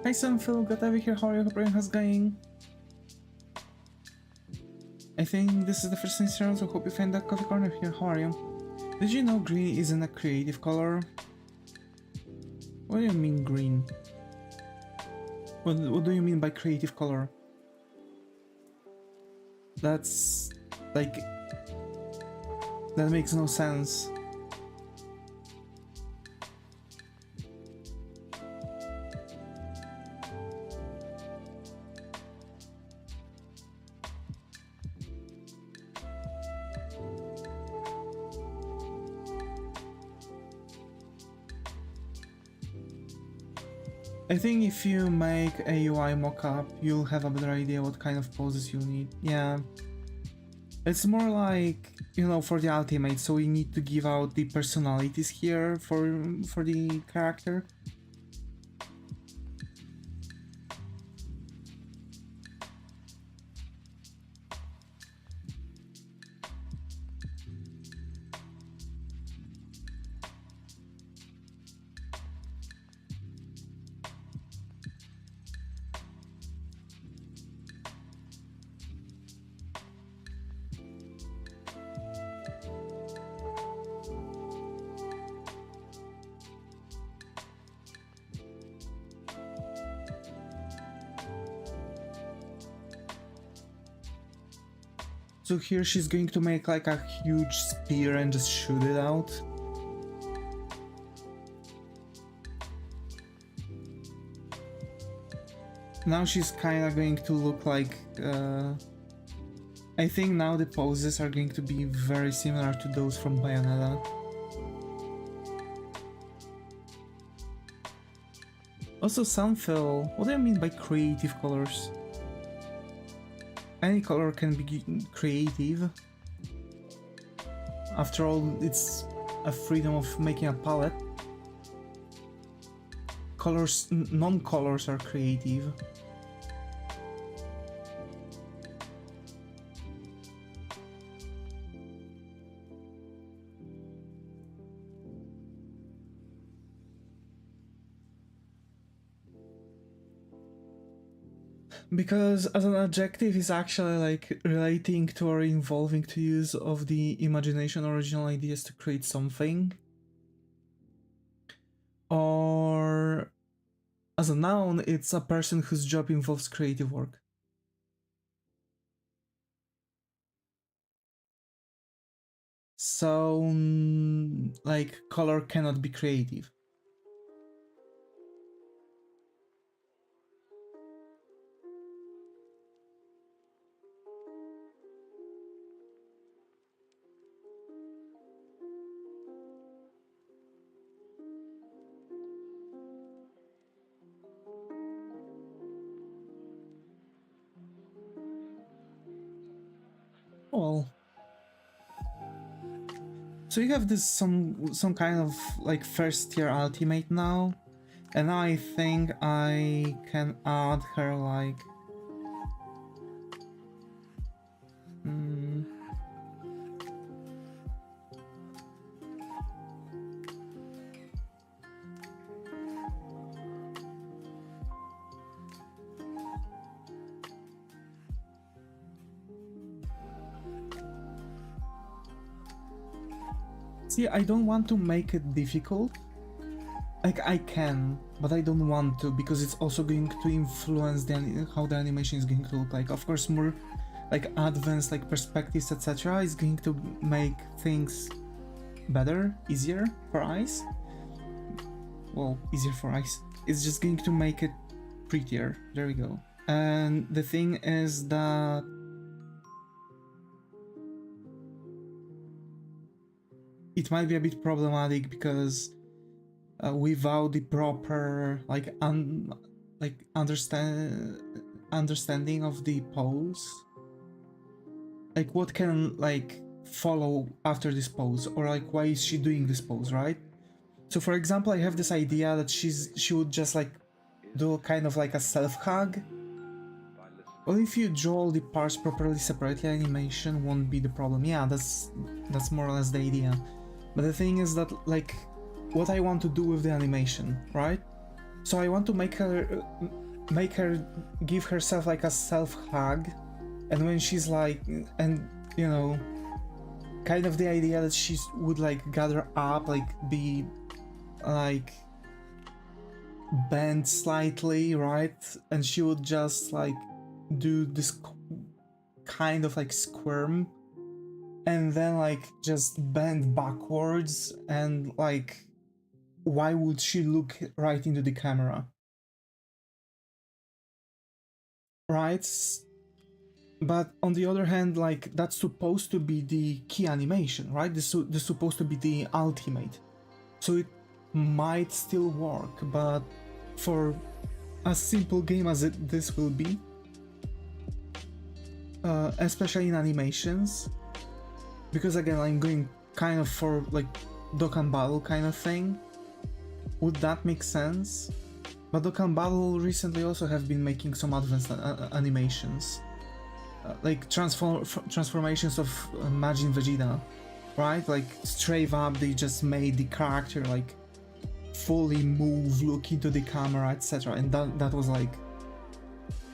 Speaker 1: Hi Sam, Phil, got over here, how are you? Hope everything is going? I think this is the first instance, so hope you find that coffee corner here, how are you? Did you know green isn't a creative color? What do you mean green? What do you mean by creative color? That's... like... that makes no sense. I think if you make a UI mockup, you'll have a better idea what kind of poses you need. Yeah. It's more like, you know, for the ultimate, so we need to give out the personalities here for the character. So here she's going to make like a huge spear and just shoot it out. Now she's kind of going to look like... I think now the poses are going to be very similar to those from Bayonetta. Also, Sunfill, what do you mean by creative colors? Any color can be creative. After all, it's a freedom of making a palette. Colors, non-colors are creative. Because as an adjective is actually like relating to or involving to use of the imagination, original ideas to create something. Or as a noun, it's a person whose job involves creative work. So, like, color cannot be creative. Well, so you have this some kind of like first tier ultimate now, and now I think I can add her like see, I don't want to make it difficult. Like, I can, but I don't want to, because it's also going to influence how the animation is going to look like. Of course, more like advanced like perspectives, etc. is going to make things better, easier for eyes. Well, easier for eyes. It's just going to make it prettier. There we go. And the thing is that it might be a bit problematic because without the proper like understanding of the pose, like what can like follow after this pose, or like why is she doing this pose, right? So for example, I have this idea that she would just like do kind of like a self hug. Well, if you draw all the parts properly separately, animation won't be the problem. Yeah, that's more or less the idea. But the thing is that like what I want to do with the animation, right? So I want to make her give herself like a self hug, and when she's like, and you know, kind of the idea that she would like gather up, like be like bend slightly, right? And she would just like do this kind of like squirm, and then like just bend backwards, and like why would she look right into the camera, right? But on the other hand, like that's supposed to be the key animation, right? This is supposed to be the ultimate, so it might still work. But for a simple game as this will be, especially in animations, because again I'm going kind of for like Dokkan Battle kind of thing, would that make sense? But Dokkan Battle recently also have been making some advanced animations, like transformations of Majin Vegeta, right? Like straight up they just made the character like fully move, look into the camera, etc. And that was like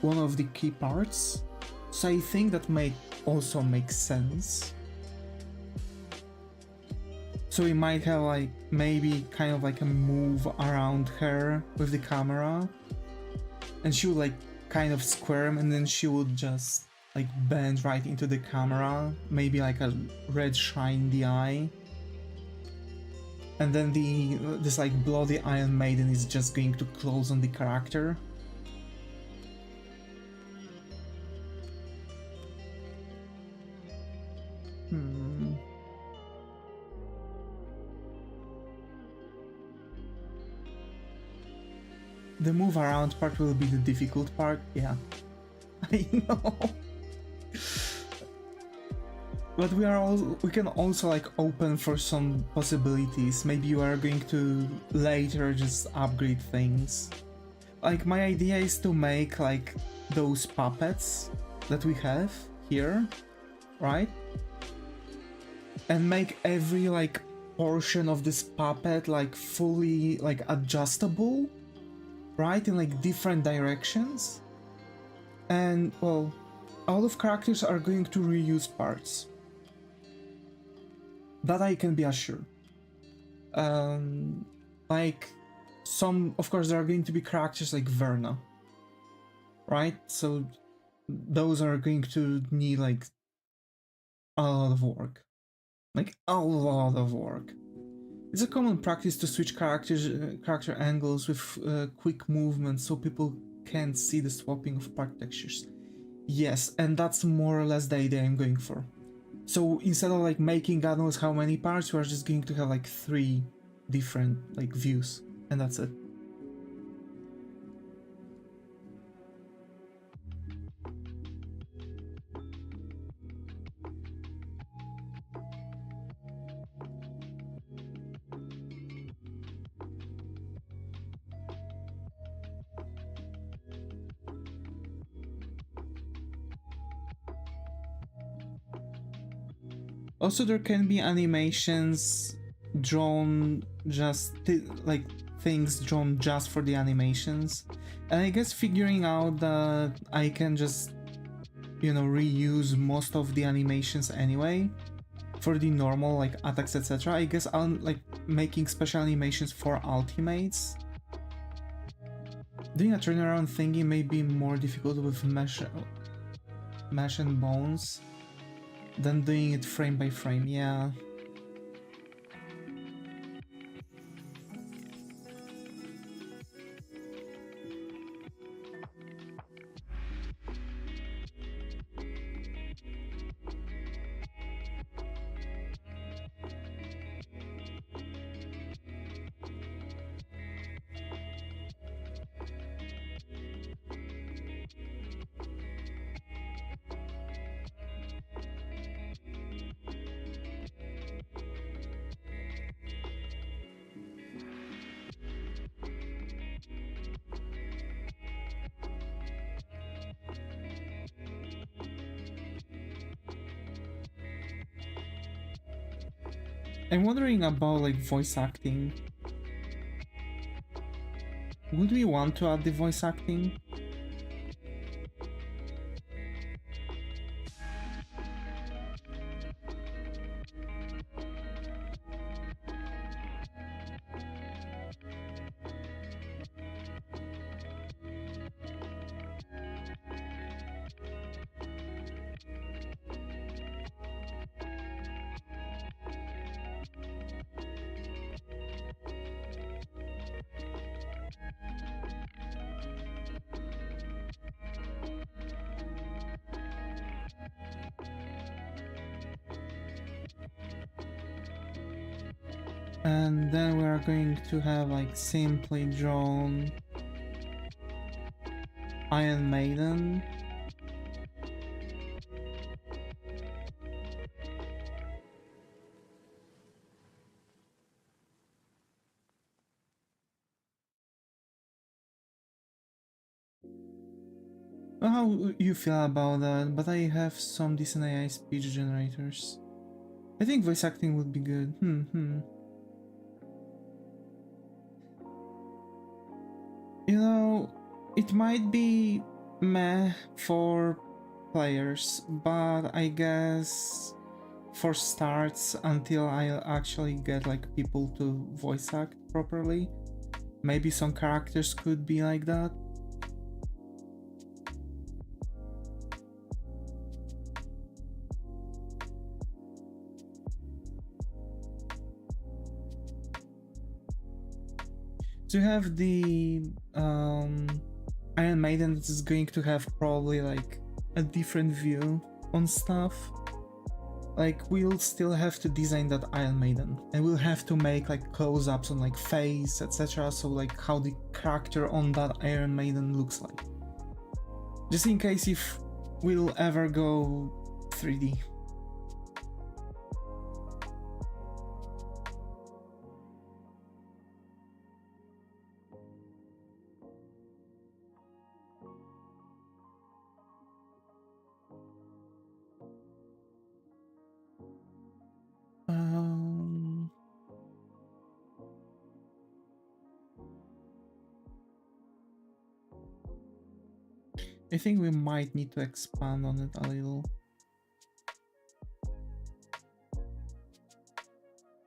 Speaker 1: one of the key parts. So I think that may also make sense. So we might have like maybe kind of like a move around her with the camera, and she would like kind of squirm, and then she would just like bend right into the camera, maybe like a red shine in the eye. And then this like bloody Iron Maiden is just going to close on the character. The move around part will be the difficult part, yeah. I know. But we can also like open for some possibilities. Maybe you are going to later just upgrade things. Like my idea is to make like those puppets that we have here, right? And make every like portion of this puppet like fully like adjustable, right? In like different directions. And well, all of characters are going to reuse parts. That I can be assured. Like some, of course, there are going to be characters like Verna, right? So those are going to need like a lot of work, like a lot of work. It's a common practice to switch character angles with quick movements so people can't see the swapping of part textures. Yes, and that's more or less the idea I'm going for. So instead of like making God knows how many parts, we are just going to have like 3 different like views, and that's it. Also, there can be animations drawn just like things drawn just for the animations, and I guess figuring out that I can just, you know, reuse most of the animations anyway for the normal like attacks, etc. I guess I'm like making special animations for ultimates. Doing a turnaround thingy may be more difficult with mesh and bones than doing it frame by frame, yeah. I'm wondering about like voice acting. Would we want to add the voice acting? And then we are going to have like simply drawn Iron Maiden. How you feel about that? But I have some decent AI speech generators. I think voice acting would be good. You know, it might be meh for players, but I guess for starts, until I actually get like people to voice act properly, maybe some characters could be like that. So you have the Iron Maiden that is going to have probably like a different view on stuff. Like we'll still have to design that Iron Maiden, and we'll have to make like close-ups on like face, etc. So like how the character on that Iron Maiden looks like. Just in case if we'll ever go 3D. I think we might need to expand on it a little.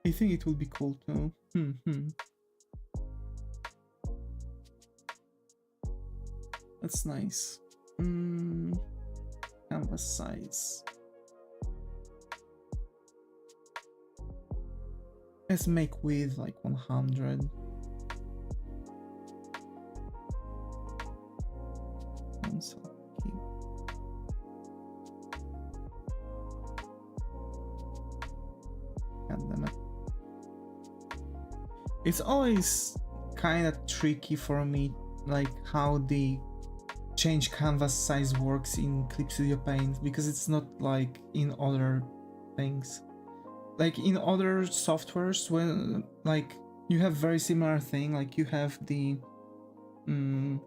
Speaker 1: I think it would be cool too. That's nice. Canvas size. Let's make width like 100. God damn it. It's always kind of tricky for me, like how the change canvas size works in Clip Studio Paint, because it's not like in other things. Like in other softwares, when like you have very similar thing, like you have the you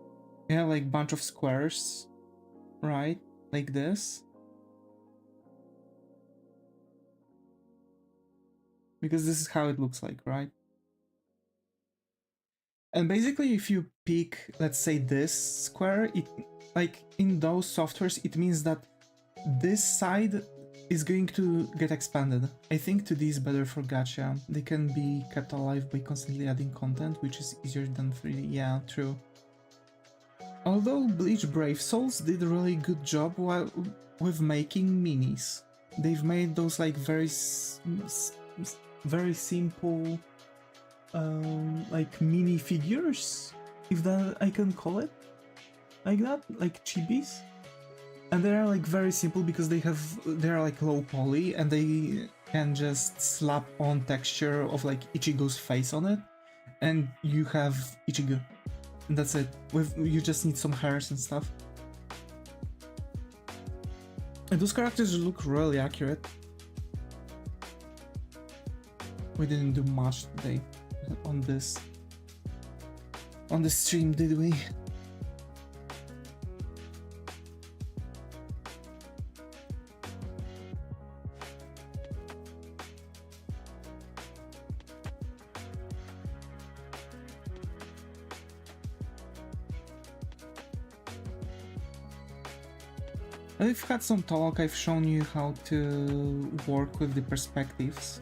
Speaker 1: have like bunch of squares, right? Like this. Because this is how it looks like, right? And basically if you pick, let's say this square, it like in those softwares, it means that this side is going to get expanded. I think 2D is better for gacha. They can be kept alive by constantly adding content, which is easier than 3D. Yeah, true. Although Bleach Brave Souls did a really good job with making minis. They've made those like very simple like mini figures, if that I can call it like that, like chibis. And they are like very simple because they're like low poly, and they can just slap on texture of like Ichigo's face on it, and you have Ichigo. And that's it. You just need some hairs and stuff. And those characters look really accurate. We didn't do much today on this stream, did we? I've had some talk, I've shown you how to work with the perspectives.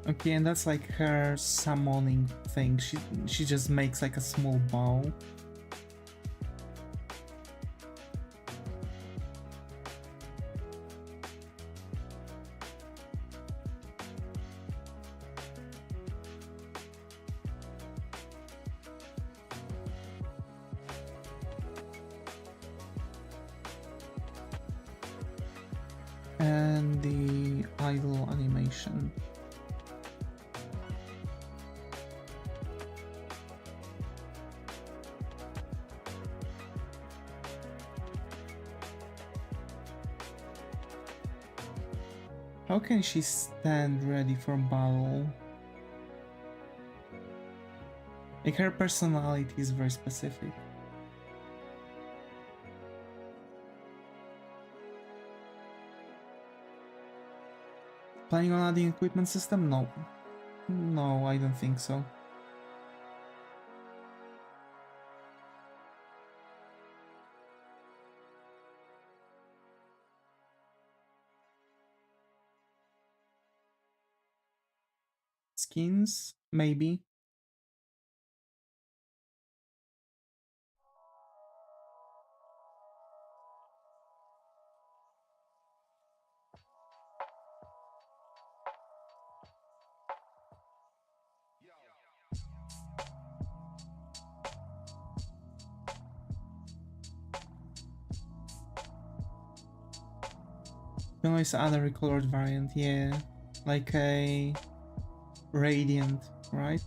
Speaker 1: Okay, and that's like her summoning thing. She just makes like a small bow. And the idle animation. How can she stand ready for battle? Like, her personality is very specific. Planning on adding equipment system? No. No, I don't think so. Skins? Maybe. You can always add a recolored variant, yeah. Like a radiant, right?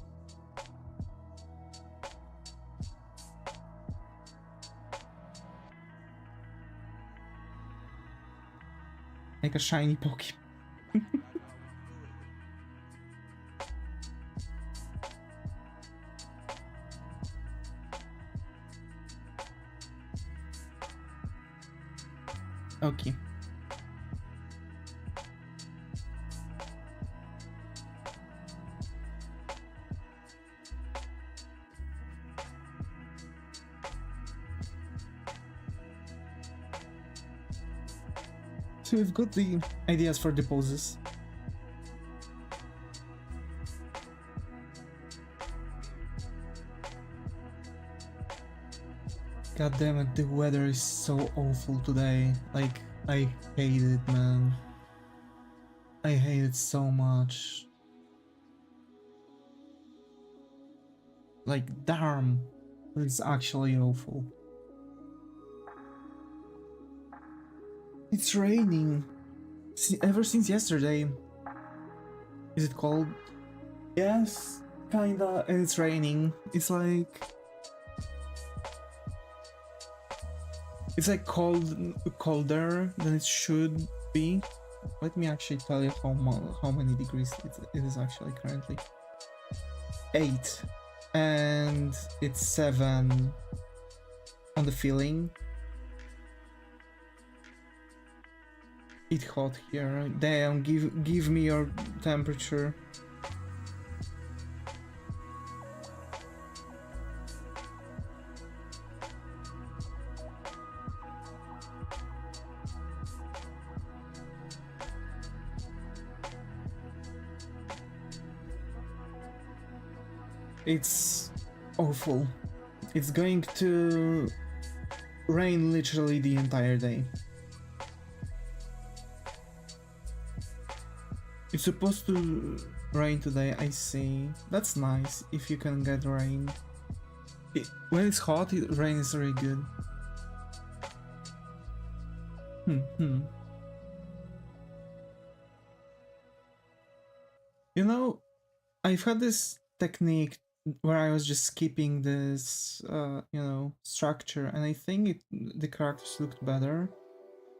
Speaker 1: Like a shiny Pokemon. Okay. So we've got the ideas for the poses. God damn it, the weather is so awful today. Like, I hate it, man. I hate it so much. Like, damn, it's actually awful. It's raining. Ever since yesterday. Is it cold? Yes, kinda, and it's raining. It's like colder than it should be. Let me actually tell you how many degrees it is actually currently. 8, and it's 7 on the feeling. It's hot here. Damn, give me your temperature. It's awful. It's going to rain literally the entire day. It's supposed to rain today, I see. That's nice, if you can get rain. When it's hot, rain is really good. You know, I've had this technique where I was just skipping this, you know, structure, and I think the characters looked better.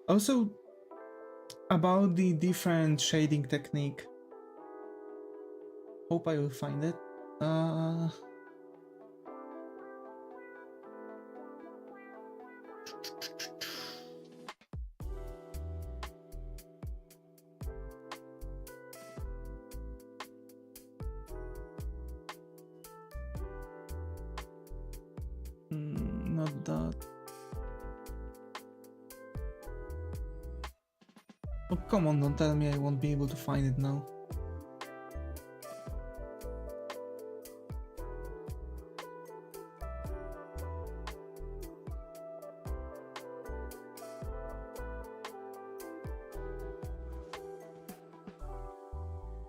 Speaker 1: Also, about the different shading technique. Hope I will find it. Not that. Oh, come on, don't tell me I won't be able to find it now.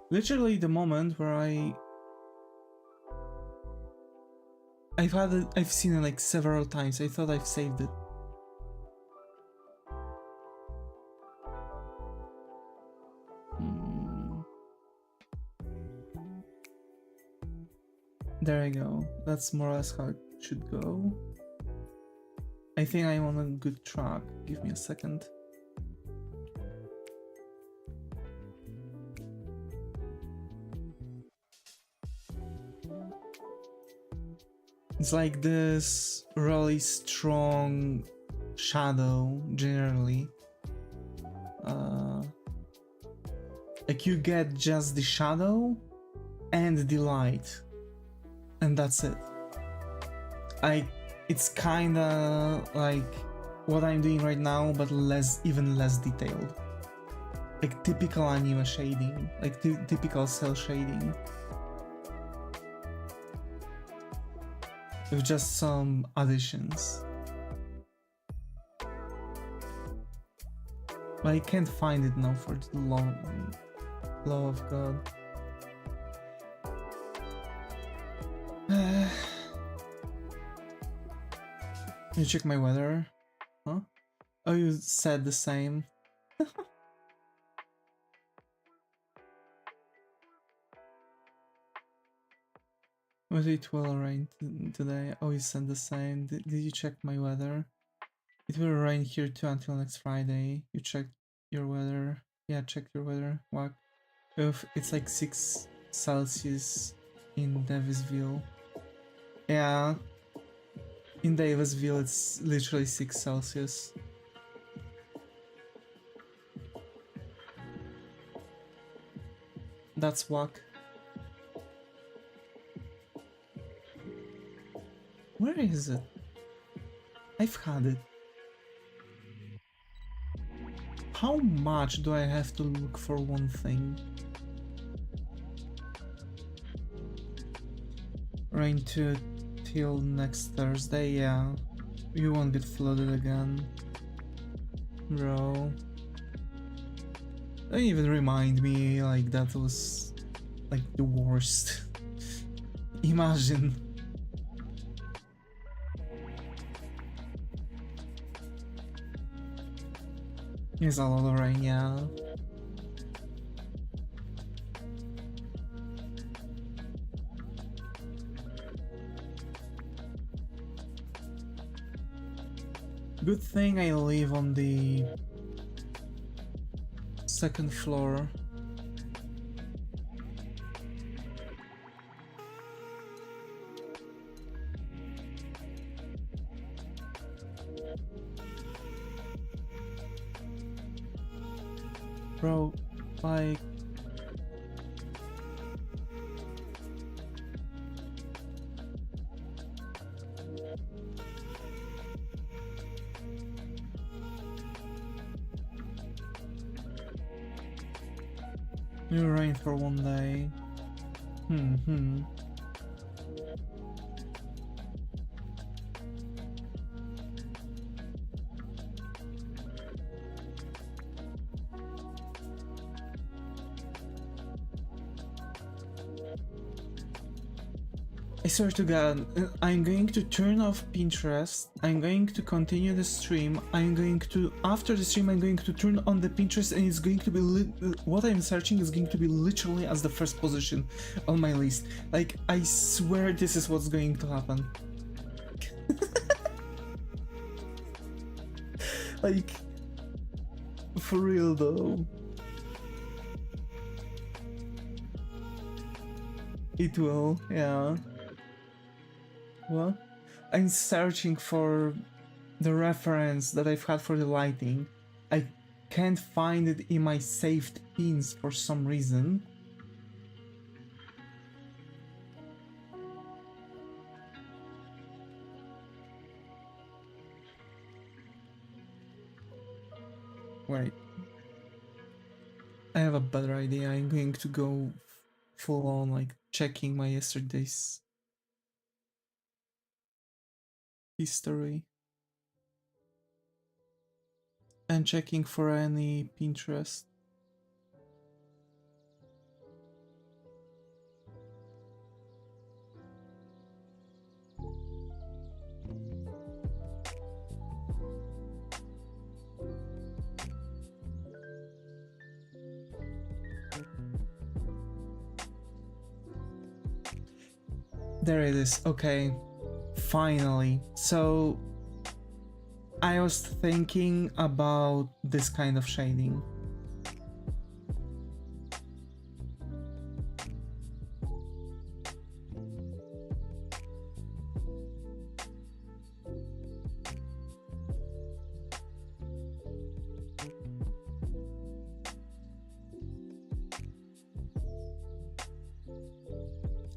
Speaker 1: Literally the moment where I've seen it like several times. I thought I've saved it. There I go. That's more or less how it should go. I think I'm on a good track. Give me a second. It's like this really strong shadow generally. Like you get just the shadow and the light, and that's it. It's kinda like what I'm doing right now, but even less detailed. Like typical anime shading, like typical cell shading. With just some additions. But I can't find it now for the love of God. You check my weather? Huh? Oh, you said the same. Whether it will rain today? Oh, you said the same. Did you check my weather? It will rain here too until next Friday. You checked your weather? Yeah, check your weather. What? It's like 6 Celsius in Davisville. Yeah. In Davisville, it's literally 6 Celsius. That's whack. Where is it? I've had it. How much do I have to look for one thing? Rain till next Thursday, yeah. You won't get flooded again. Bro. Don't even remind me, like that was like the worst. Imagine. It's a lot of rain, yeah. Good thing I live on the second floor. Bro, like... It will rain for one day. I swear to God, I'm going to turn off Pinterest. I'm going to continue the stream. I'm going to, after the stream, I'm going to turn on the Pinterest, and it's going to be what I'm searching is going to be literally as the first position on my list. Like, I swear this is what's going to happen. Like, for real though. It will, yeah. What? I'm searching for the reference that I've had for the lighting. I can't find it in my saved pins for some reason. Wait. I have a better idea. I'm going to go full on, like, checking my yesterday's history. And checking for any Pinterest. There it is. Okay. Finally. So I was thinking about this kind of shading.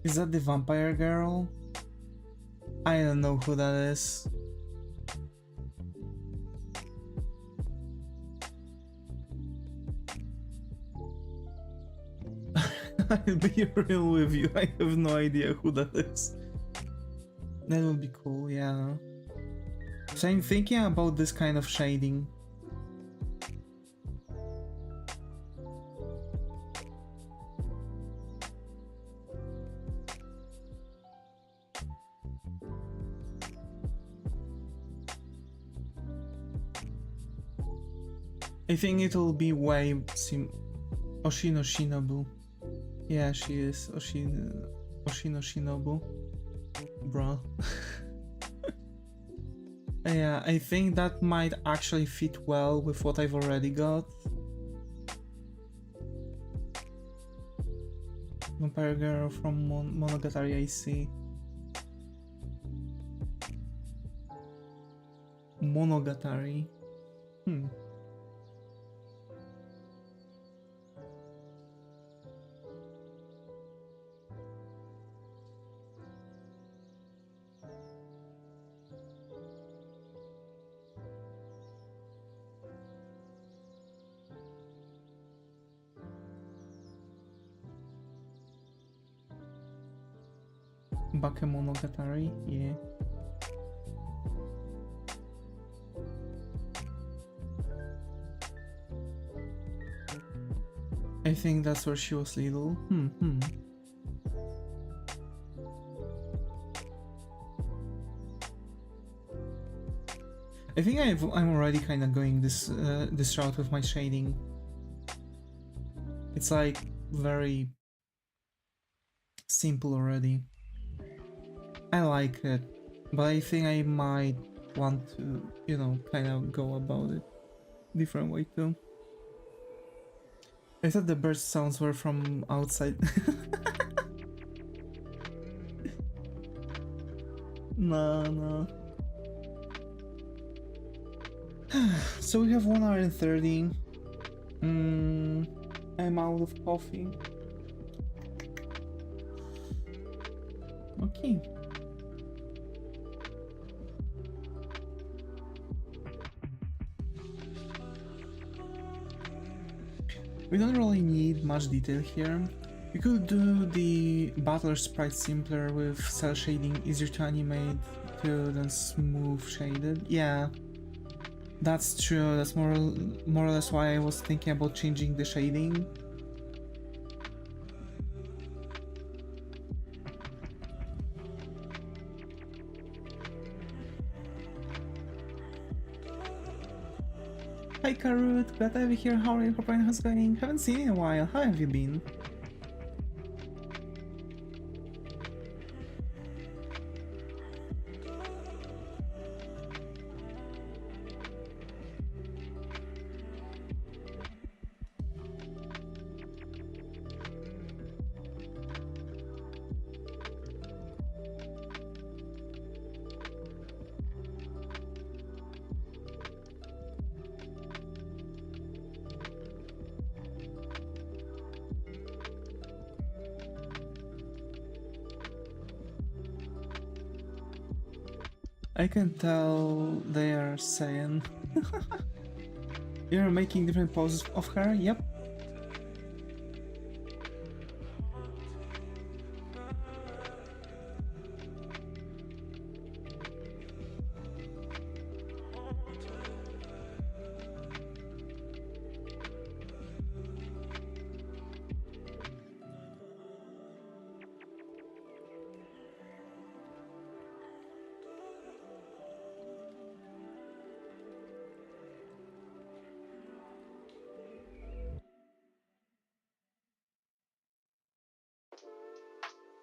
Speaker 1: Is that the vampire girl? I don't know who that is. I'll be real with you, I have no idea who that is. That would be cool, yeah. So I'm thinking about this kind of shading. I think it'll be way Oshino Shinobu. Yeah, she is Oshino Shinobu. Bruh. Yeah, I think that might actually fit well with what I've already got. Vampire girl from Monogatari, I see. Monogatari. Bakemonogatari, yeah. I think that's where she was little. I think I'm already kind of going this this route with my shading. It's like very simple already. I like it, but I think I might want to, you know, kind of go about it different way too. I thought the bird sounds were from outside. No. So we have 1 hour and 30. I'm out of coffee. Okay. We don't really need much detail here. We could do the battler sprite simpler with cell shading, easier to animate to than smooth shaded. Yeah, that's true. That's more or less why I was thinking about changing the shading. Hi Karut, glad to have you here. How are you? How's it going? Haven't seen you in a while. How have you been? I can tell they are saying you're making different poses of her. Yep.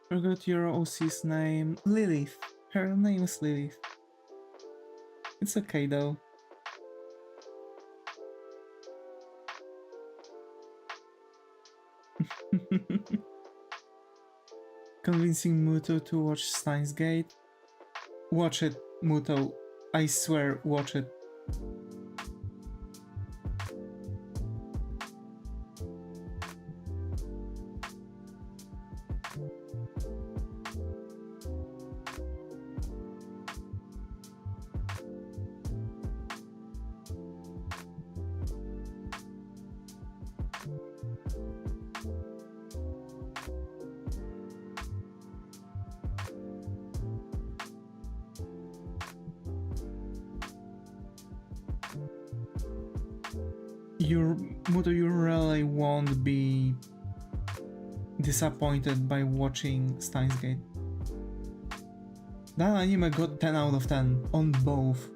Speaker 1: Forgot your OC's name. Lilith. Her name is Lilith. It's okay though. Convincing Muto to watch Steins Gate. Watch it, Muto. I swear, watch it. Muto, you really won't be disappointed by watching Steins Gate. That anime got 10 out of 10 on both.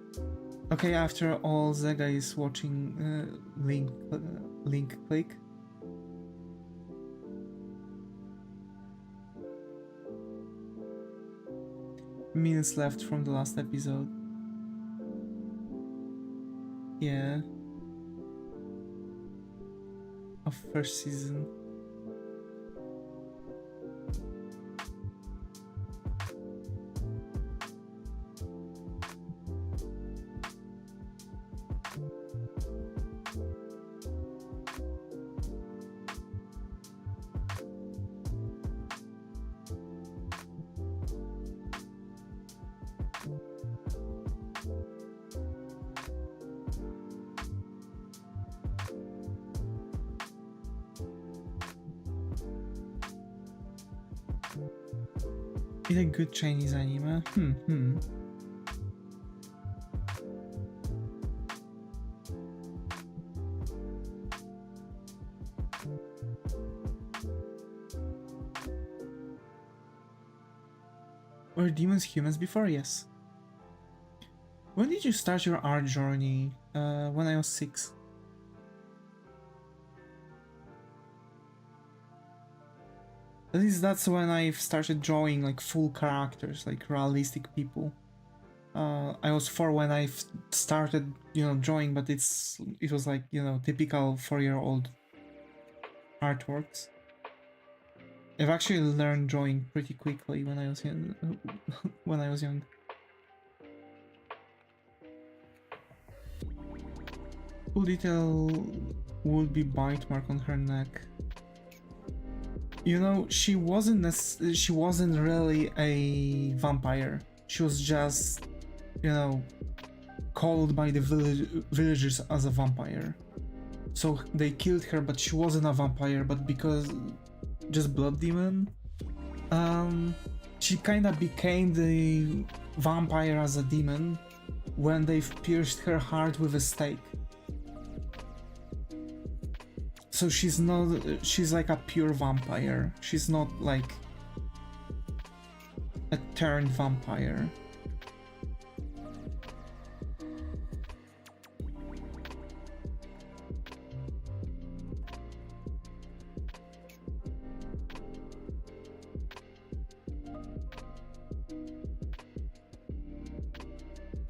Speaker 1: Okay, after all, Zega is watching Link Click. Minutes left from the last episode. Yeah. Of first season. It's a good Chinese anime. Were demons humans before? Yes. When did you start your art journey? When I was 6. At least that's when I started drawing like full characters, like realistic people. I was 4 when I started, drawing, but it was like, typical 4-year-old artworks. I've actually learned drawing pretty quickly when I was young. when I was young. Full detail would be bite mark on her neck. She wasn't really a vampire. She was just, called by the villagers as a vampire. So they killed her, but she wasn't a vampire, but because just blood demon. She kinda became the vampire as a demon when they've pierced her heart with a stake. So she's like a pure vampire. She's not like a turned vampire.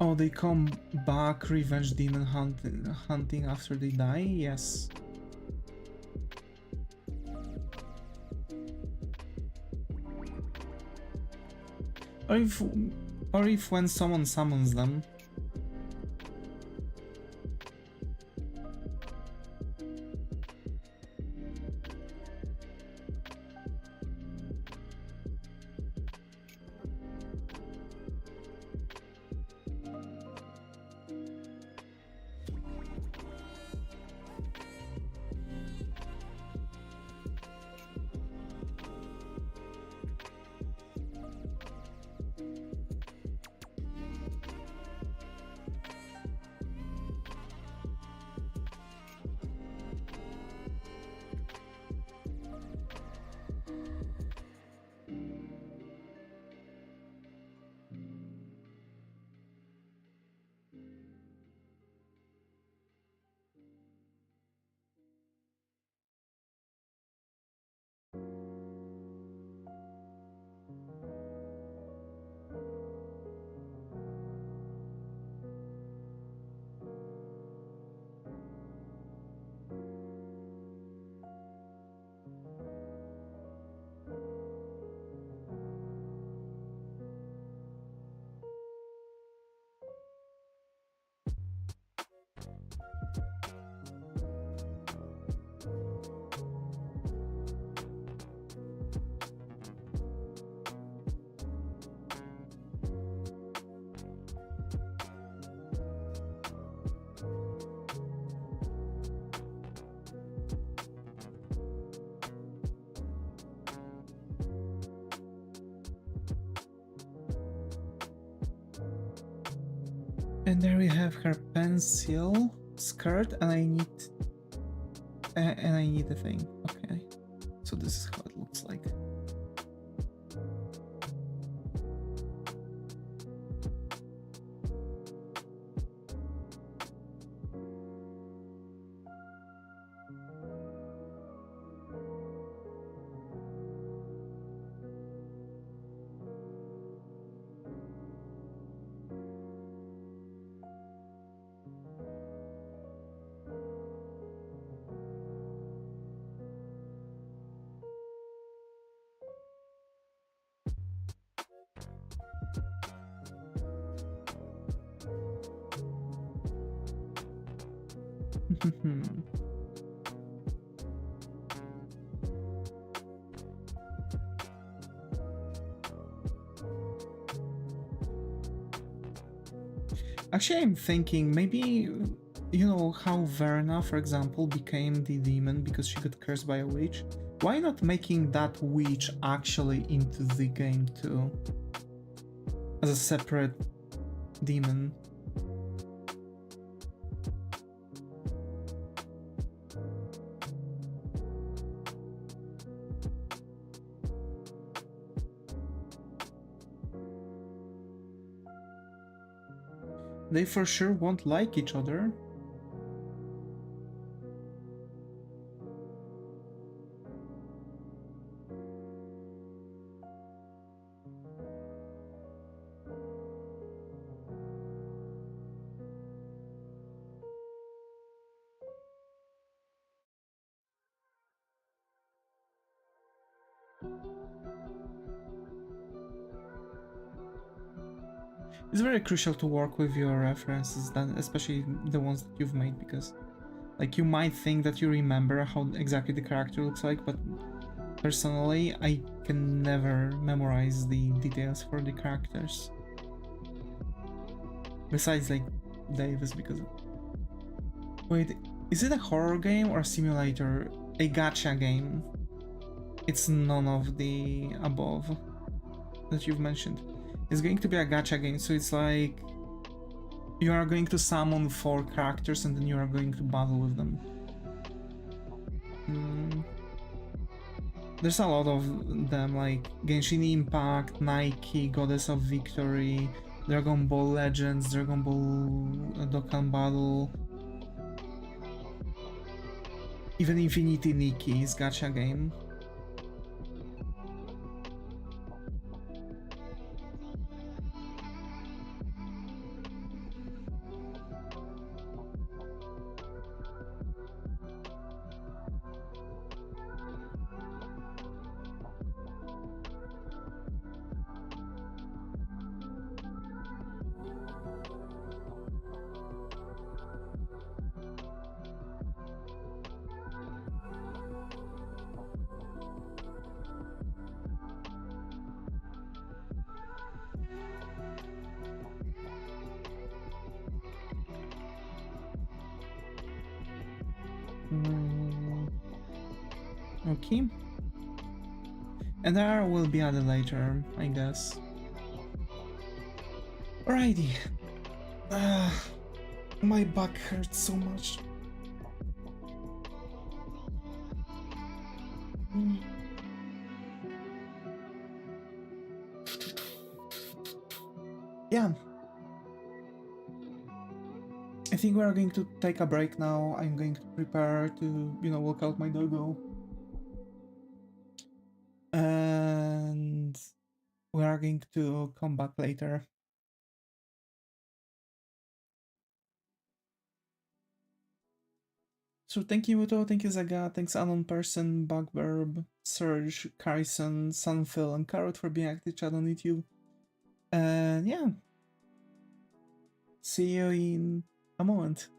Speaker 1: Oh, they come back revenge demon hunting after they die? Yes. Or if when someone summons them. And there we have her pencil skirt, and I need the thing. Okay, so this is how it looks like. Actually, I'm thinking maybe, you know how Verna, for example, became the demon because she got cursed by a witch? Why not making that witch actually into the game too? As a separate demon. They for sure won't like each other. It's very crucial to work with your references, then, especially the ones that you've made, because like you might think that you remember how exactly the character looks like, but personally I can never memorize the details for the characters. Besides like Davis, because... Wait, is it a horror game or a simulator? A gacha game. It's none of the above that you've mentioned. It's going to be a gacha game, so it's like you are going to summon 4 characters and then you are going to battle with them. There's a lot of them, like Genshin Impact, Nike, Goddess of Victory, Dragon Ball Legends, Dragon Ball Dokkan Battle, even Infinity Nikki is gacha game. Mm, okay. And there will be added later, I guess. Alrighty. Uh, my back hurts so much. Mm. Yeah. I think we are going to take a break now. I'm going to prepare to, walk out my doggo. And we are going to come back later. So thank you, Uto, thank you, Zaga, thanks Anon Person, Bugverb, Surge, Carrison, Sunfill, and Carrot for being active chat on YouTube. And yeah, see you in a moment.